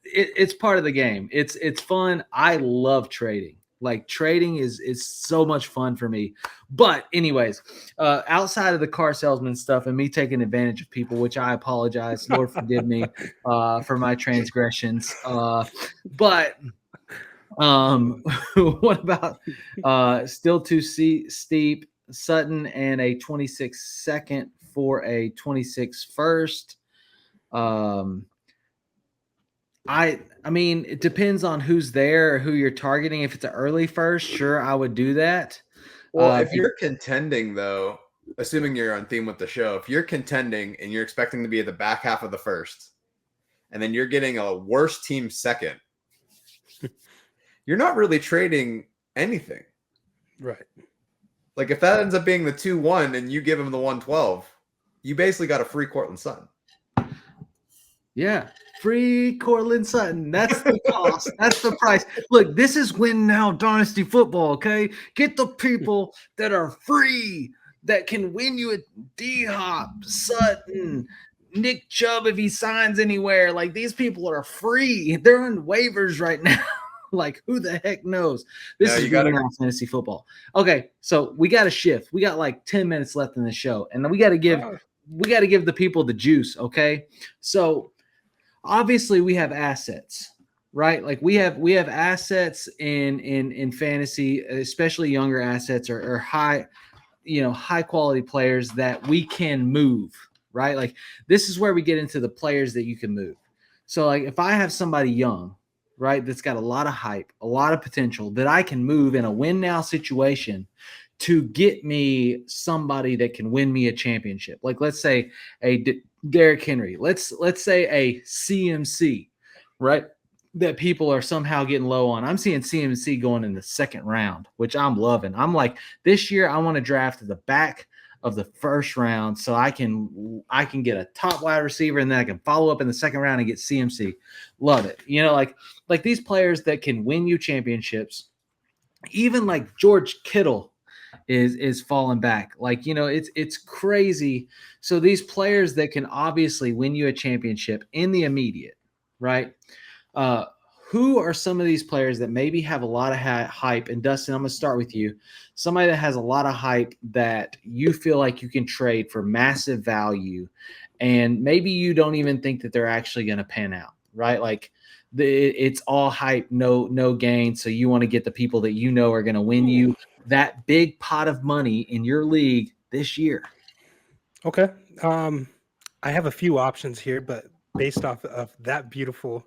Speaker 1: it's part of the game. It's fun. I love trading. Like trading is so much fun for me. But anyways, outside of the car salesman stuff and me taking advantage of people, which I apologize, Lord forgive me for my transgressions. But what about still too steep, Sutton and a 26 second for a 26 first? I mean, it depends on who's there or who you're targeting. If it's an early first, sure, I would do that.
Speaker 3: Well, if you're contending, though, assuming you're on theme with the show, if you're contending and you're expecting to be at the back half of the first, and then you're getting a worse team second, you're not really trading anything.
Speaker 4: Right.
Speaker 3: Like if that ends up being the 2-1 and you give him the 112, you basically got a free Courtland Sutton.
Speaker 1: Yeah. Free Courtland Sutton. That's the cost. That's the price. Look, this is win now dynasty football, okay? Get the people that are free, that can win you a D-Hop, Sutton, Nick Chubb if he signs anywhere. Like these people are free. They're on waivers right now. Like who the heck knows? This is win now fantasy football. Okay, so we got to shift. We got like 10 minutes left in the show, and we got to give the people the juice, okay? So obviously we have assets, right? Like we have assets in fantasy, especially younger assets or high quality players that we can move, right? Like this is where we get into the players that you can move. So like if I have somebody young, right, that's got a lot of hype, a lot of potential that I can move in a win now situation to get me somebody that can win me a championship. Like let's say a Derrick Henry. Let's say a CMC, right? That people are somehow getting low on. I'm seeing CMC going in the second round, which I'm loving. I'm like, this year I want to draft at the back of the first round so I can get a top wide receiver, and then I can follow up in the second round and get CMC. Love it. You know, like these players that can win you championships. Even like George Kittle is falling back. Like, you know, it's crazy. So these players that can obviously win you a championship in the immediate, right? Who are some of these players that maybe have a lot of hype? And Dustin, I'm going to start with you. Somebody that has a lot of hype that you feel like you can trade for massive value, and maybe you don't even think that they're actually going to pan out, right? Like it's all hype, no gain. So you want to get the people that you know are going to win you that big pot of money in your league this year.
Speaker 4: Okay. I have a few options here, but based off of that beautiful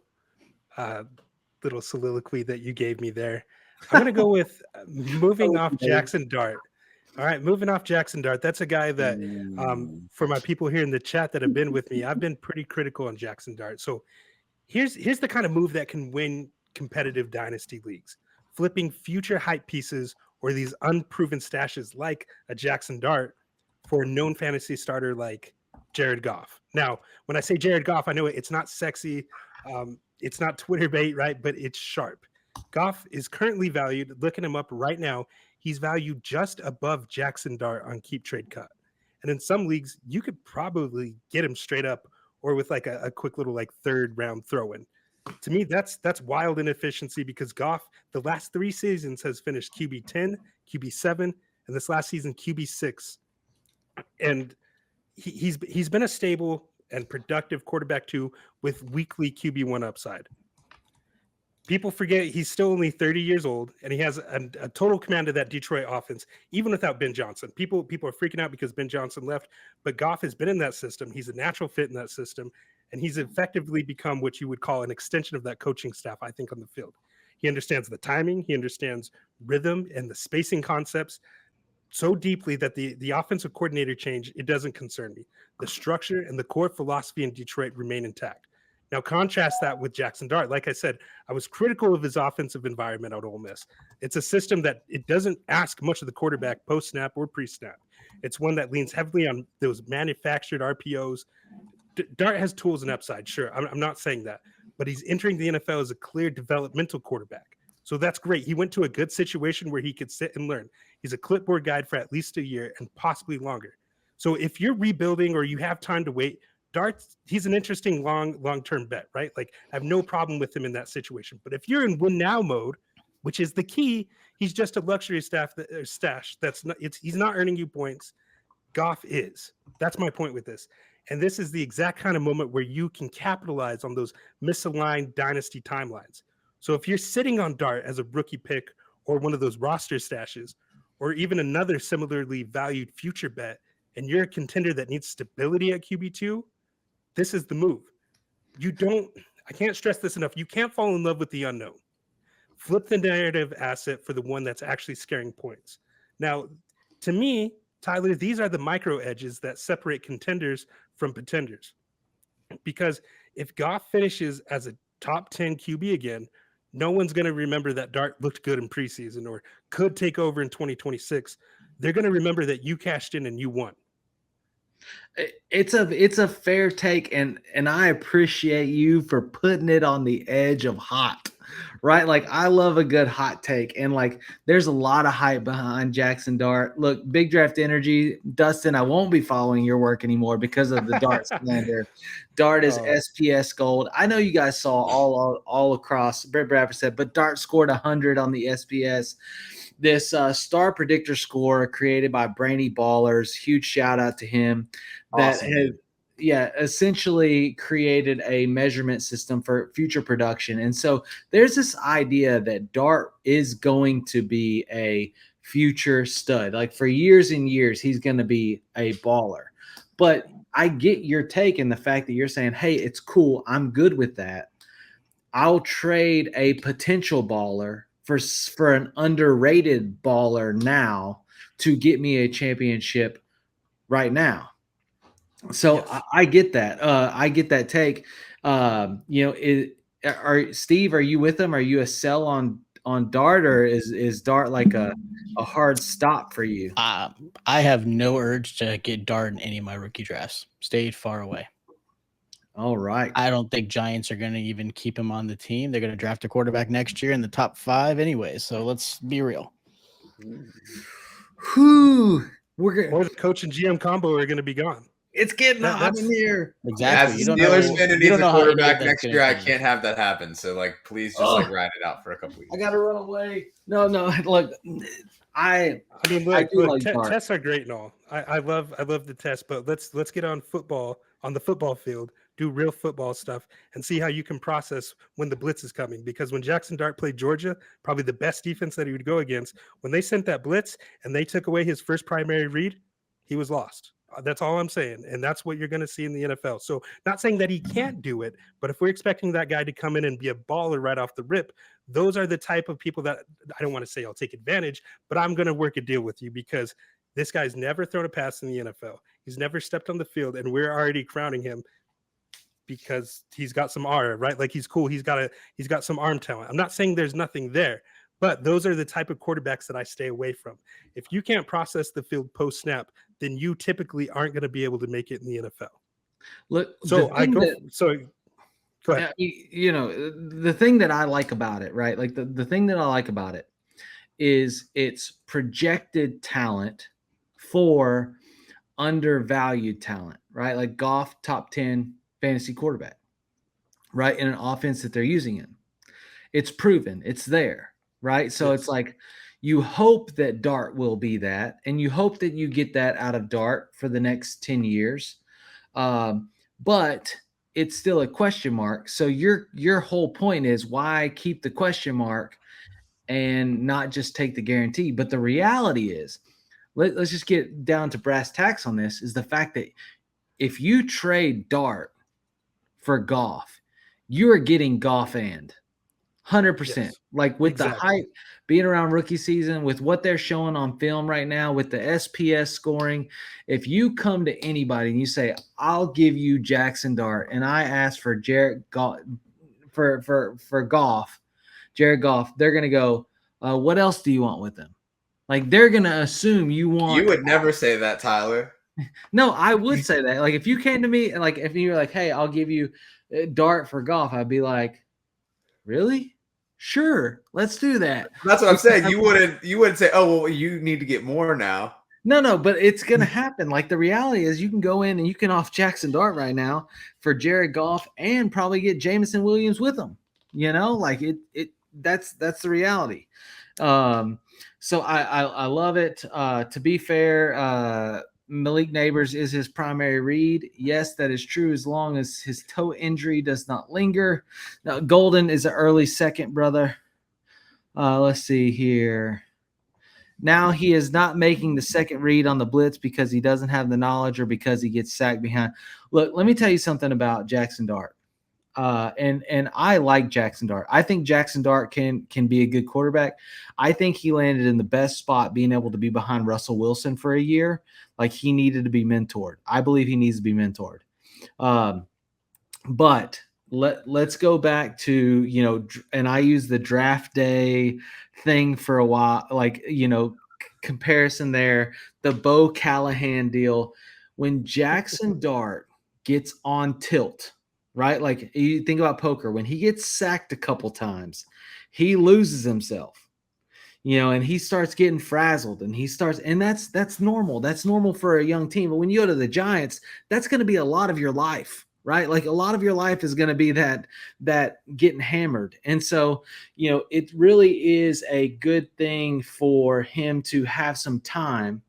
Speaker 4: little soliloquy that you gave me there, I'm going to go with moving off Jackson Dart. All right, moving off Jackson Dart. That's a guy that, for my people here in the chat that have been with me, I've been pretty critical on Jackson Dart. So here's the kind of move that can win competitive dynasty leagues. Flipping future hype pieces or these unproven stashes like a Jackson Dart for a known fantasy starter like Jared Goff. Now, when I say Jared Goff, I know it's not sexy. It's not Twitter bait, right? But it's sharp. Goff is currently valued, looking him up right now, he's valued just above Jackson Dart on Keep Trade Cut. And in some leagues, you could probably get him straight up or with like a quick little like third round throw in. To me, that's wild inefficiency because Goff, the last 3 seasons, has finished QB 10, QB 7, and this last season QB 6. And he's been a stable and productive quarterback too, with weekly QB1 upside. People forget he's still only 30 years old, and he has a total command of that Detroit offense, even without Ben Johnson. People are freaking out because Ben Johnson left, but Goff has been in that system. He's a natural fit in that system, and he's effectively become what you would call an extension of that coaching staff, I think, on the field. He understands the timing, he understands rhythm and the spacing concepts so deeply that the offensive coordinator change, it doesn't concern me. The structure and the core philosophy in Detroit remain intact. Now, contrast that with Jackson Dart. Like I said, I was critical of his offensive environment at Ole Miss. It's a system that it doesn't ask much of the quarterback post-snap or pre-snap. It's one that leans heavily on those manufactured RPOs. Dart has tools and upside, sure. I'm not saying that. But he's entering the NFL as a clear developmental quarterback. So that's great. He went to a good situation where he could sit and learn. He's a clipboard guide for at least a year and possibly longer. So if you're rebuilding or you have time to wait, Dart, he's an interesting long-term bet, right? Like, I have no problem with him in that situation. But if you're in win now mode, which is the key, he's just a luxury stash. He's not earning you points. Goff is. That's my point with this. And this is the exact kind of moment where you can capitalize on those misaligned dynasty timelines. So if you're sitting on Dart as a rookie pick or one of those roster stashes, or even another similarly valued future bet, and you're a contender that needs stability at QB2, this is the move. I can't stress this enough. You can't fall in love with the unknown. Flip the narrative asset for the one that's actually scaring points. Now, to me, Tyler, these are the micro edges that separate contenders from pretenders. Because if Goff finishes as a top 10 QB again, no one's going to remember that Dart looked good in preseason or could take over in 2026. They're going to remember that you cashed in and you won.
Speaker 1: It's a fair take, and I appreciate you for putting it on the edge of hot, right? Like, I love a good hot take, and like, there's a lot of hype behind Jackson Dart. Look, Big Draft Energy, Dustin, I won't be following your work anymore because of the Dart slander. Dart is SPS gold. I know you guys saw all across. Brett Bradford said, but Dart scored 100 on the SPS. This star predictor score created by Brainy Ballers, huge shout out to him. That essentially created a measurement system for future production. And so there's this idea that Dart is going to be a future stud. Like, for years and years, he's going to be a baller. But I get your take in the fact that you're saying, hey, it's cool, I'm good with that. I'll trade a potential baller for an underrated baller now to get me a championship right now. So
Speaker 4: Yes.
Speaker 1: I get that. I get that take. Steve, are you with them? Are you a sell on Dart, or is Dart like a hard stop for you?
Speaker 2: I have no urge to get Dart in any of my rookie drafts. Stay far away.
Speaker 1: All right.
Speaker 2: I don't think Giants are going to even keep him on the team. They're going to draft a quarterback next year in the top 5 anyway. So let's be real.
Speaker 1: Whew.
Speaker 4: Or the coach and GM combo are going to be gone.
Speaker 1: It's getting hot in here.
Speaker 2: Exactly.
Speaker 3: As a Steelers fan who needs a quarterback next year, I can't have that happen. So, please just ride it out for a couple weeks.
Speaker 1: I gotta run away. No. Look, I
Speaker 4: mean, look, tests are great and all. I love the tests, but let's get on the football field, do real football stuff, and see how you can process when the blitz is coming. Because when Jackson Dart played Georgia, probably the best defense that he would go against, when they sent that blitz and they took away his first primary read, he was lost. That's all I'm saying. And that's what you're going to see in the NFL. So not saying that he can't do it, but if we're expecting that guy to come in and be a baller right off the rip, those are the type of people that I don't want to say I'll take advantage, but I'm going to work a deal with you because this guy's never thrown a pass in the NFL. He's never stepped on the field, and we're already crowning him because he's got some R, right? Like he's cool. He's got some arm talent. I'm not saying there's nothing there, but those are the type of quarterbacks that I stay away from. If you can't process the field post snap, then you typically aren't going to be able to make it in the NFL.
Speaker 1: Look,
Speaker 4: so go ahead.
Speaker 1: The thing that I like about it, right? Like the thing that I like about it is it's projected talent for undervalued talent, right? Like Goff, top 10 fantasy quarterback, right? In an offense that they're using in. It's proven, it's there, right? So It's like you hope that Dart will be that, and you hope that you get that out of Dart for the next 10 years. But it's still a question mark. So your whole point is why keep the question mark and not just take the guarantee? But the reality is, let's just get down to brass tacks on this, is the fact that if you trade Dart for Goff, you are getting Goff and 100%. Yes, like with the hype being around rookie season, with what they're showing on film right now, with the SPS scoring, if you come to anybody and you say, I'll give you Jackson Dart, and I ask for Jared Goff, for Goff, Jared Goff, they're going to go, what else do you want with him? Like, they're going to assume you want.
Speaker 3: You would never say that, Tyler.
Speaker 1: No, I would say that. Like, if you came to me and like, if you were like, hey, I'll give you Dart for Goff, I'd be like, really? Sure, let's do that.
Speaker 3: That's what I'm saying. You wouldn't say, oh, well, you need to get more now.
Speaker 1: No, but it's gonna happen. Like, the reality is, you can go in and you can off Jackson Dart right now for Jared Goff and probably get Jameson Williams with him. Like that's the reality. So I love it. To be fair, Malik Neighbors is his primary read. Yes, that is true, as long as his toe injury does not linger. Now, Golden is an early second, brother. Let's see here. Now he is not making the second read on the blitz because he doesn't have the knowledge or because he gets sacked behind. Look, let me tell you something about Jackson Dart. And I like Jackson Dart. I think Jackson Dart can be a good quarterback. I think he landed in the best spot being able to be behind Russell Wilson for a year. Like, he needed to be mentored. I believe he needs to be mentored. But let's go back to, and I use the draft day thing for a while, like, comparison there, the Bo Callahan deal. When Jackson Dart gets on tilt, right? Like, you think about poker, when he gets sacked a couple times, he loses himself. And he starts getting frazzled, and that's normal. That's normal for a young team. But when you go to the Giants, that's going to be a lot of your life, right? Like, a lot of your life is going to be that getting hammered. And so, it really is a good thing for him to have some time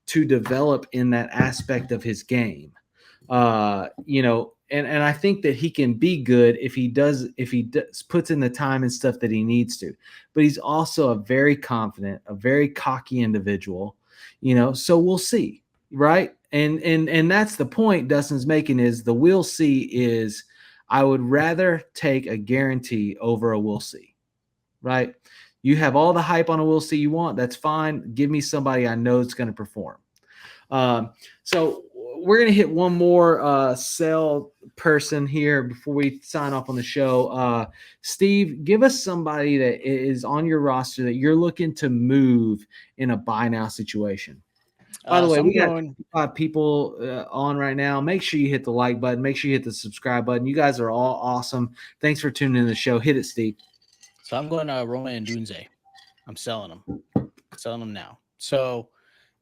Speaker 1: to develop in that aspect of his game. And I think that he can be good if he puts in the time and stuff that he needs to. But he's also a very confident, a very cocky individual, so we'll see, right? And that's the point Dustin's making, is the we'll see is, I would rather take a guarantee over a we'll see, right? You have all the hype on a Will C you want. That's fine. Give me somebody I know is going to perform. So we're going to hit one more sell person here before we sign off on the show. Steve, give us somebody that is on your roster that you're looking to move in a buy now situation. By the way, we got 5 people on right now. Make sure you hit the like button. Make sure you hit the subscribe button. You guys are all awesome. Thanks for tuning in to the show. Hit it, Steve.
Speaker 2: So I'm going to Roman and Doomsday. I'm selling them now. So,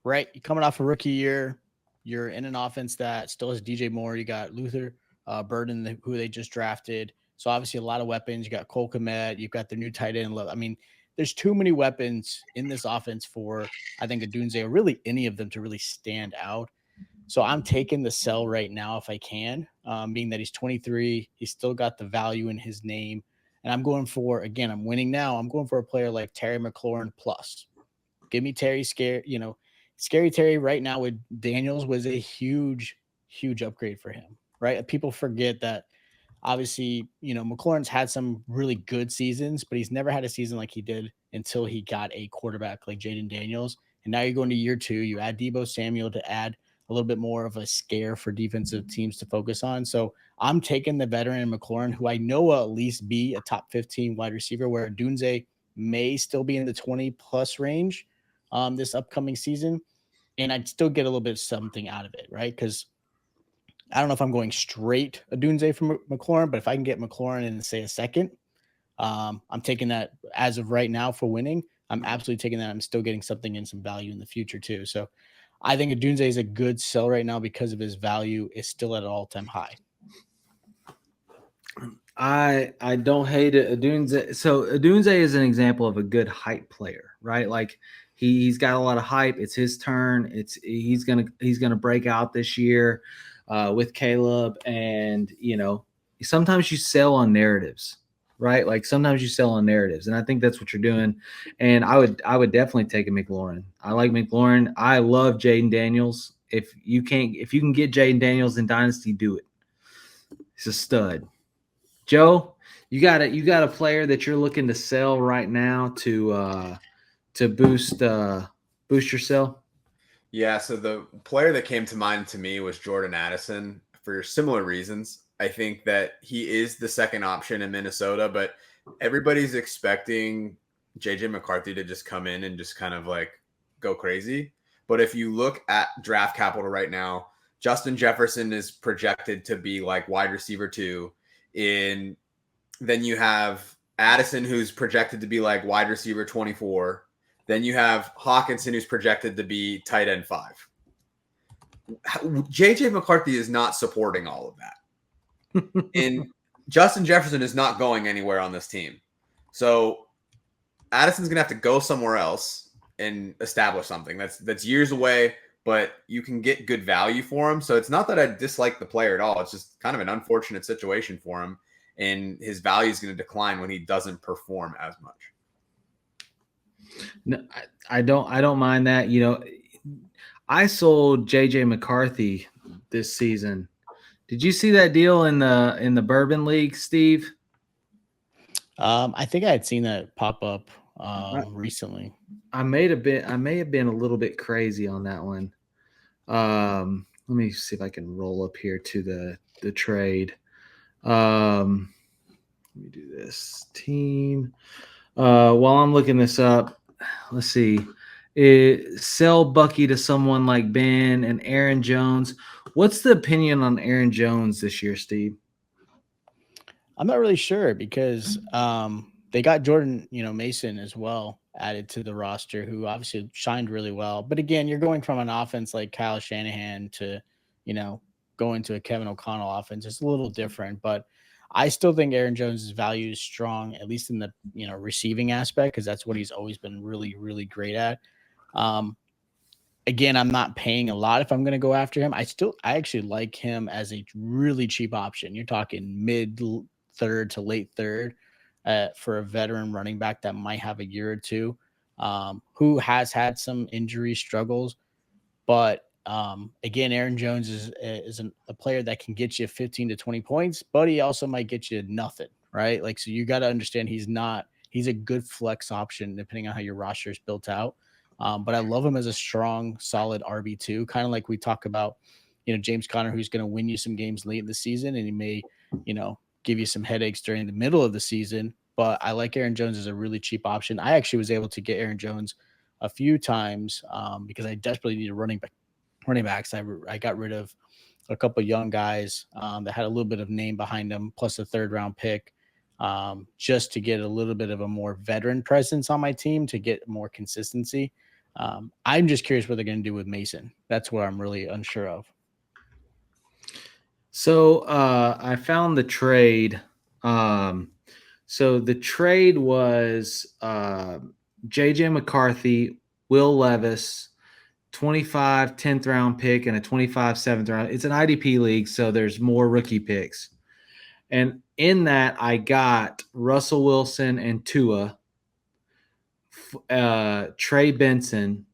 Speaker 2: right, you're coming off a rookie year. You're in an offense that still has DJ Moore. You got Luther Burden, who they just drafted. So obviously a lot of weapons. You got Cole Kmet. You've got the new tight end. I mean, there's too many weapons in this offense for, I think, a Doomsday or really any of them to really stand out. So I'm taking the sell right now if I can, being that he's 23. He's still got the value in his name. And I'm going for, again, I'm winning now. I'm going for a player like Terry McLaurin plus. Give me Terry Scary Terry right now with Daniels was a huge, huge upgrade for him, right? People forget that obviously, McLaurin's had some really good seasons, but he's never had a season like he did until he got a quarterback like Jaden Daniels. And now you're going to year 2. You add Deebo Samuel to add a little bit more of a scare for defensive teams to focus on. So I'm taking the veteran McLaurin, who I know will at least be a top 15 wide receiver, where Doomsday may still be in the 20+ range this upcoming season. And I'd still get a little bit of something out of it, right? Because I don't know if I'm going straight a Doomsday from McLaurin, but if I can get McLaurin in, say, a second, I'm taking that as of right now for winning. I'm absolutely taking that. I'm still getting something and some value in the future too. So I think a Doomsday is a good sell right now because of his value is still at an all-time high.
Speaker 1: I don't hate it. A Doomsday is an example of a good hype player, right? Like he's got a lot of hype. It's his turn. He's gonna break out this year with Caleb, and sometimes you sell on narratives, right? Like sometimes you sell on narratives, and I think that's what you're doing. And I would definitely take a McLaurin. I like McLaurin. I love Jaden Daniels. If you can get Jaden Daniels in Dynasty, do it. He's a stud. Joe, you got a player that you're looking to sell right now to boost your sell?
Speaker 3: Yeah, so the player that came to mind to me was Jordan Addison for similar reasons. I think that he is the second option in Minnesota, but everybody's expecting JJ McCarthy to just come in and just kind of like go crazy. But if you look at draft capital right now, Justin Jefferson is projected to be like wide receiver 2. Then you have Addison, who's projected to be like wide receiver 24. Then you have Hawkinson, who's projected to be tight end 5. JJ McCarthy is not supporting all of that. And Justin Jefferson is not going anywhere on this team. So Addison's going to have to go somewhere else and establish something. That's years away, but you can get good value for him. So it's not that I dislike the player at all. It's just kind of an unfortunate situation for him. And his value is going to decline when he doesn't perform as much.
Speaker 1: No, I don't mind that. I sold JJ McCarthy this season. Did you see that deal in the Bourbon League, Steve?
Speaker 2: I think I had seen that pop up recently.
Speaker 1: I may have been a little bit crazy on that one. Let me see if I can roll up here to the trade. Let me do this team. While I'm looking this up, let's see. Sell Bucky to someone like Ben and Aaron Jones. What's the opinion on Aaron Jones this year, Steve?
Speaker 2: I'm not really sure because they got Jordan, Mason as well added to the roster, who obviously shined really well. But again, you're going from an offense like Kyle Shanahan to, going to a Kevin O'Connell offense. It's a little different, but I still think Aaron Jones' value is strong, at least in the receiving aspect, because that's what he's always been really, really great at. Again, I'm not paying a lot if I'm going to go after him. I actually like him as a really cheap option. You're talking mid third to late third for a veteran running back that might have a year or two, who has had some injury struggles. But again, Aaron Jones is a player that can get you 15 to 20 points, but he also might get you nothing, right? Like, so you got to understand he's not He's a good flex option depending on how your roster is built out. But I love him as a strong, solid RB2, kind of like we talk about, James Conner, who's going to win you some games late in the season, and he may, give you some headaches during the middle of the season. But I like Aaron Jones as a really cheap option. I actually was able to get Aaron Jones a few times because I desperately needed running backs. I got rid of a couple of young guys that had a little bit of name behind them, plus a 3rd-round pick, just to get a little bit of a more veteran presence on my team to get more consistency. I'm just curious what they're going to do with Mason. That's what I'm really unsure of.
Speaker 1: So I found the trade. So the trade was J.J. McCarthy, Will Levis, 25 10th round pick and a 25 7th round. It's an IDP league, so there's more rookie picks. And in that, I got Russell Wilson and Tua, Trey Benson,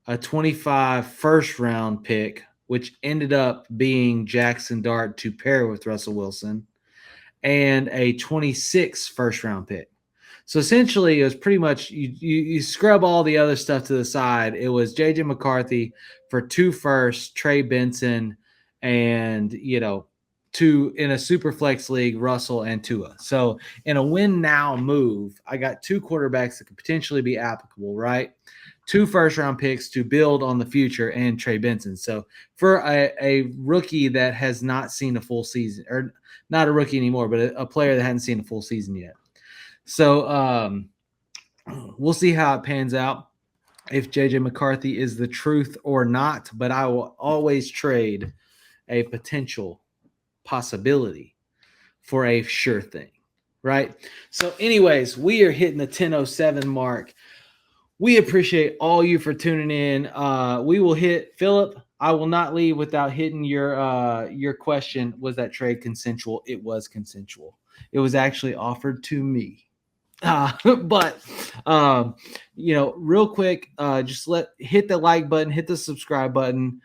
Speaker 1: a 25 first round pick, which ended up being Jackson Dart to pair with Russell Wilson, and a 26 first round pick. So essentially, it was pretty much you scrub all the other stuff to the side. It was J.J. McCarthy for 2 firsts, Trey Benson, and two in a super flex league, Russell and Tua. So in a win now move, I got 2 quarterbacks that could potentially be applicable, right? 2 first-round picks to build on the future, and Trey Benson. So for a rookie that has not seen a full season, or not a rookie anymore, but a player that hadn't seen a full season yet. So we'll see how it pans out, if J.J. McCarthy is the truth or not, but I will always trade a potential possibility for a sure thing, right? So anyways, we are hitting the 10:07 mark. We appreciate all you for tuning in. We will hit Philip. I will not leave without hitting your question. Was that trade consensual? It was consensual. It was actually offered to me. But real quick, just hit the like button, hit the subscribe button.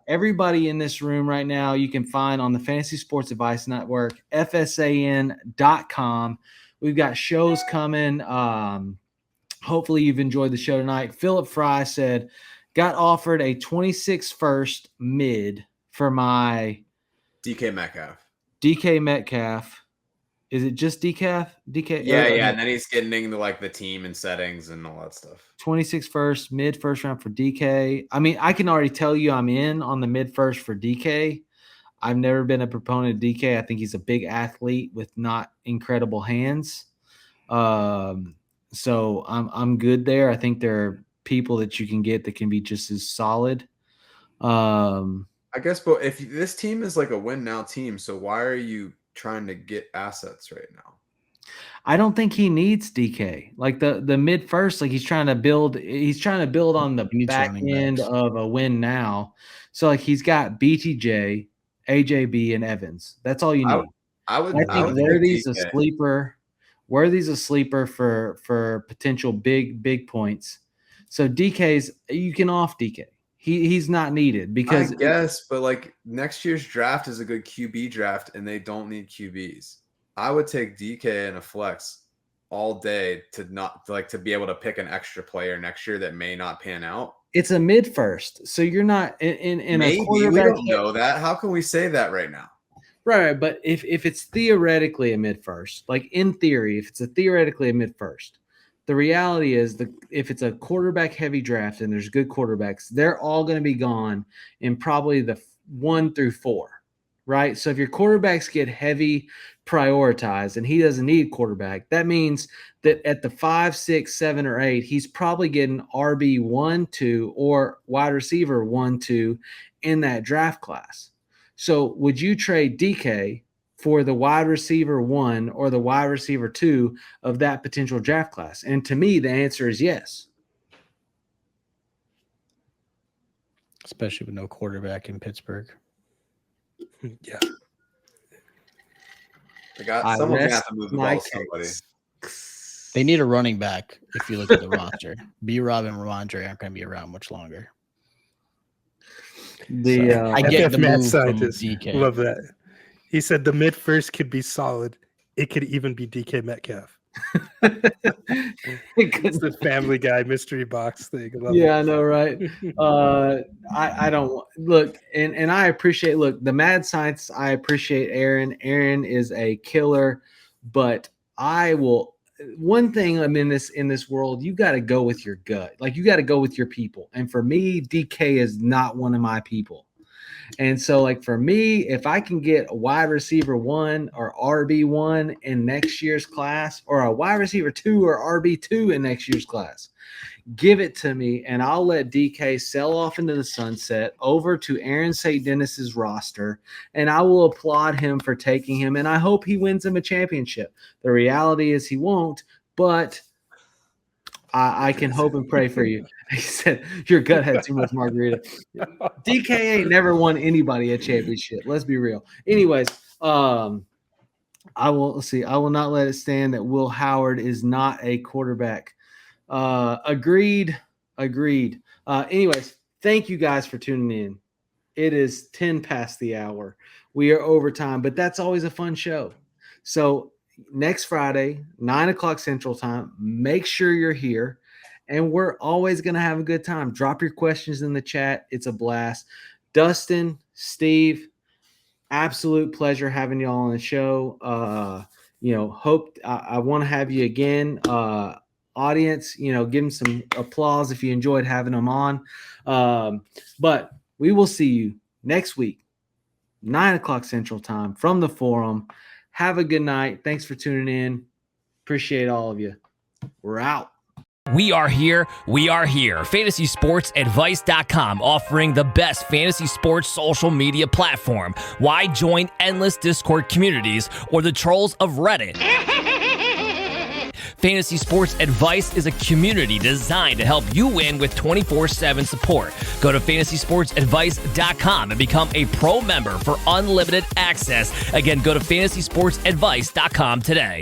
Speaker 1: Everybody in this room right now, you can find on the Fantasy Sports Advice Network, FSAN.com. We've got shows coming. Hopefully you've enjoyed the show tonight. Philip Fry said, got offered a 26 first mid for my
Speaker 3: DK Metcalf.
Speaker 1: DK Metcalf. Is it just DK?
Speaker 3: Yeah. And then he's getting into the team and settings and all that stuff.
Speaker 1: 26 first, mid first round for DK. I mean, I can already tell you I'm in on the mid first for DK. I've never been a proponent of DK. I think he's a big athlete with not incredible hands. So I'm good there. I think there are people that you can get that can be just as solid.
Speaker 3: I guess, but if this team is like a win now team, so why are you trying to get assets right now?
Speaker 1: I don't think he needs DK. Like the mid first, like he's trying to build on the back end of a win now. So he's got BTJ, AJB, and Evans. That's all you need. I think Worthy's a sleeper. Worthy's a sleeper for potential big points. So DK's, you can off DK. He's not needed because
Speaker 3: I guess, but next year's draft is a good QB draft and they don't need QBs. I would take DK in a flex all day to be able to pick an extra player next year that may not pan out.
Speaker 1: It's a mid first, so you're not in
Speaker 3: maybe
Speaker 1: a quarterback.
Speaker 3: We don't know that. How can we say that right now?
Speaker 1: Right, but if it's theoretically a mid first, in theory, if it's theoretically a mid first, the reality is if it's a quarterback heavy draft and there's good quarterbacks, they're all going to be gone in probably the 1 through 4, right? So if your quarterbacks get heavy prioritized and he doesn't need quarterback, that means that at the 5, 6, 7, or 8, he's probably getting RB 1, 2, or wide receiver 1, 2 in that draft class. So would you trade DK for the wide receiver 1 or the wide receiver 2 of that potential draft class? And to me, the answer is yes.
Speaker 2: Especially with no quarterback in Pittsburgh.
Speaker 4: Yeah.
Speaker 3: Someone has to move the ball to somebody.
Speaker 2: They need a running back if you look at the roster. B-Rob and Ramondre aren't going to be around much longer.
Speaker 4: I get the move scientist. From DK. Love that. He said the mid first could be solid. It could even be DK Metcalf. It's the Family Guy mystery box thing.
Speaker 1: Yeah, I know, right? I don't look, and I appreciate the mad science. I appreciate Aaron. Aaron is a killer, but I will. One thing I'm in this world, you got to go with your gut. Like you got to go with your people. And for me, DK is not one of my people. And so, like for me, if I can get a wide receiver 1 or RB1 in next year's class, or a wide receiver 2 or RB2 in next year's class, give it to me, and I'll let DK sell off into the sunset over to Aaron St. Dennis's roster, and I will applaud him for taking him, and I hope he wins him a championship. The reality is he won't, but I can hope and pray for you. He said, your gut had too much margarita. DK ain't never won anybody a championship. Let's be real. Anyways, I will not let it stand that Will Howard is not a quarterback. Agreed. Anyways, thank you guys for tuning in. It is 10 past the hour. We are overtime, but that's always a fun show. So next Friday, 9:00 Central Time, make sure you're here, and we're always going to have a good time. Drop your questions in the chat. It's a blast. Dustin, Steve, absolute pleasure having y'all on the show. Hope I want to have you again. Audience, give them some applause if you enjoyed having them on. But we will see you next week, 9:00 Central Time from the forum. Have a good night. Thanks for tuning in. Appreciate all of you. We're out.
Speaker 5: We are here. FantasySportsAdvice.com, offering the best fantasy sports social media platform. Why join endless Discord communities or the trolls of Reddit? Fantasy Sports Advice is a community designed to help you win with 24/7 support. Go to FantasySportsAdvice.com and become a pro member for unlimited access. Again, go to FantasySportsAdvice.com today.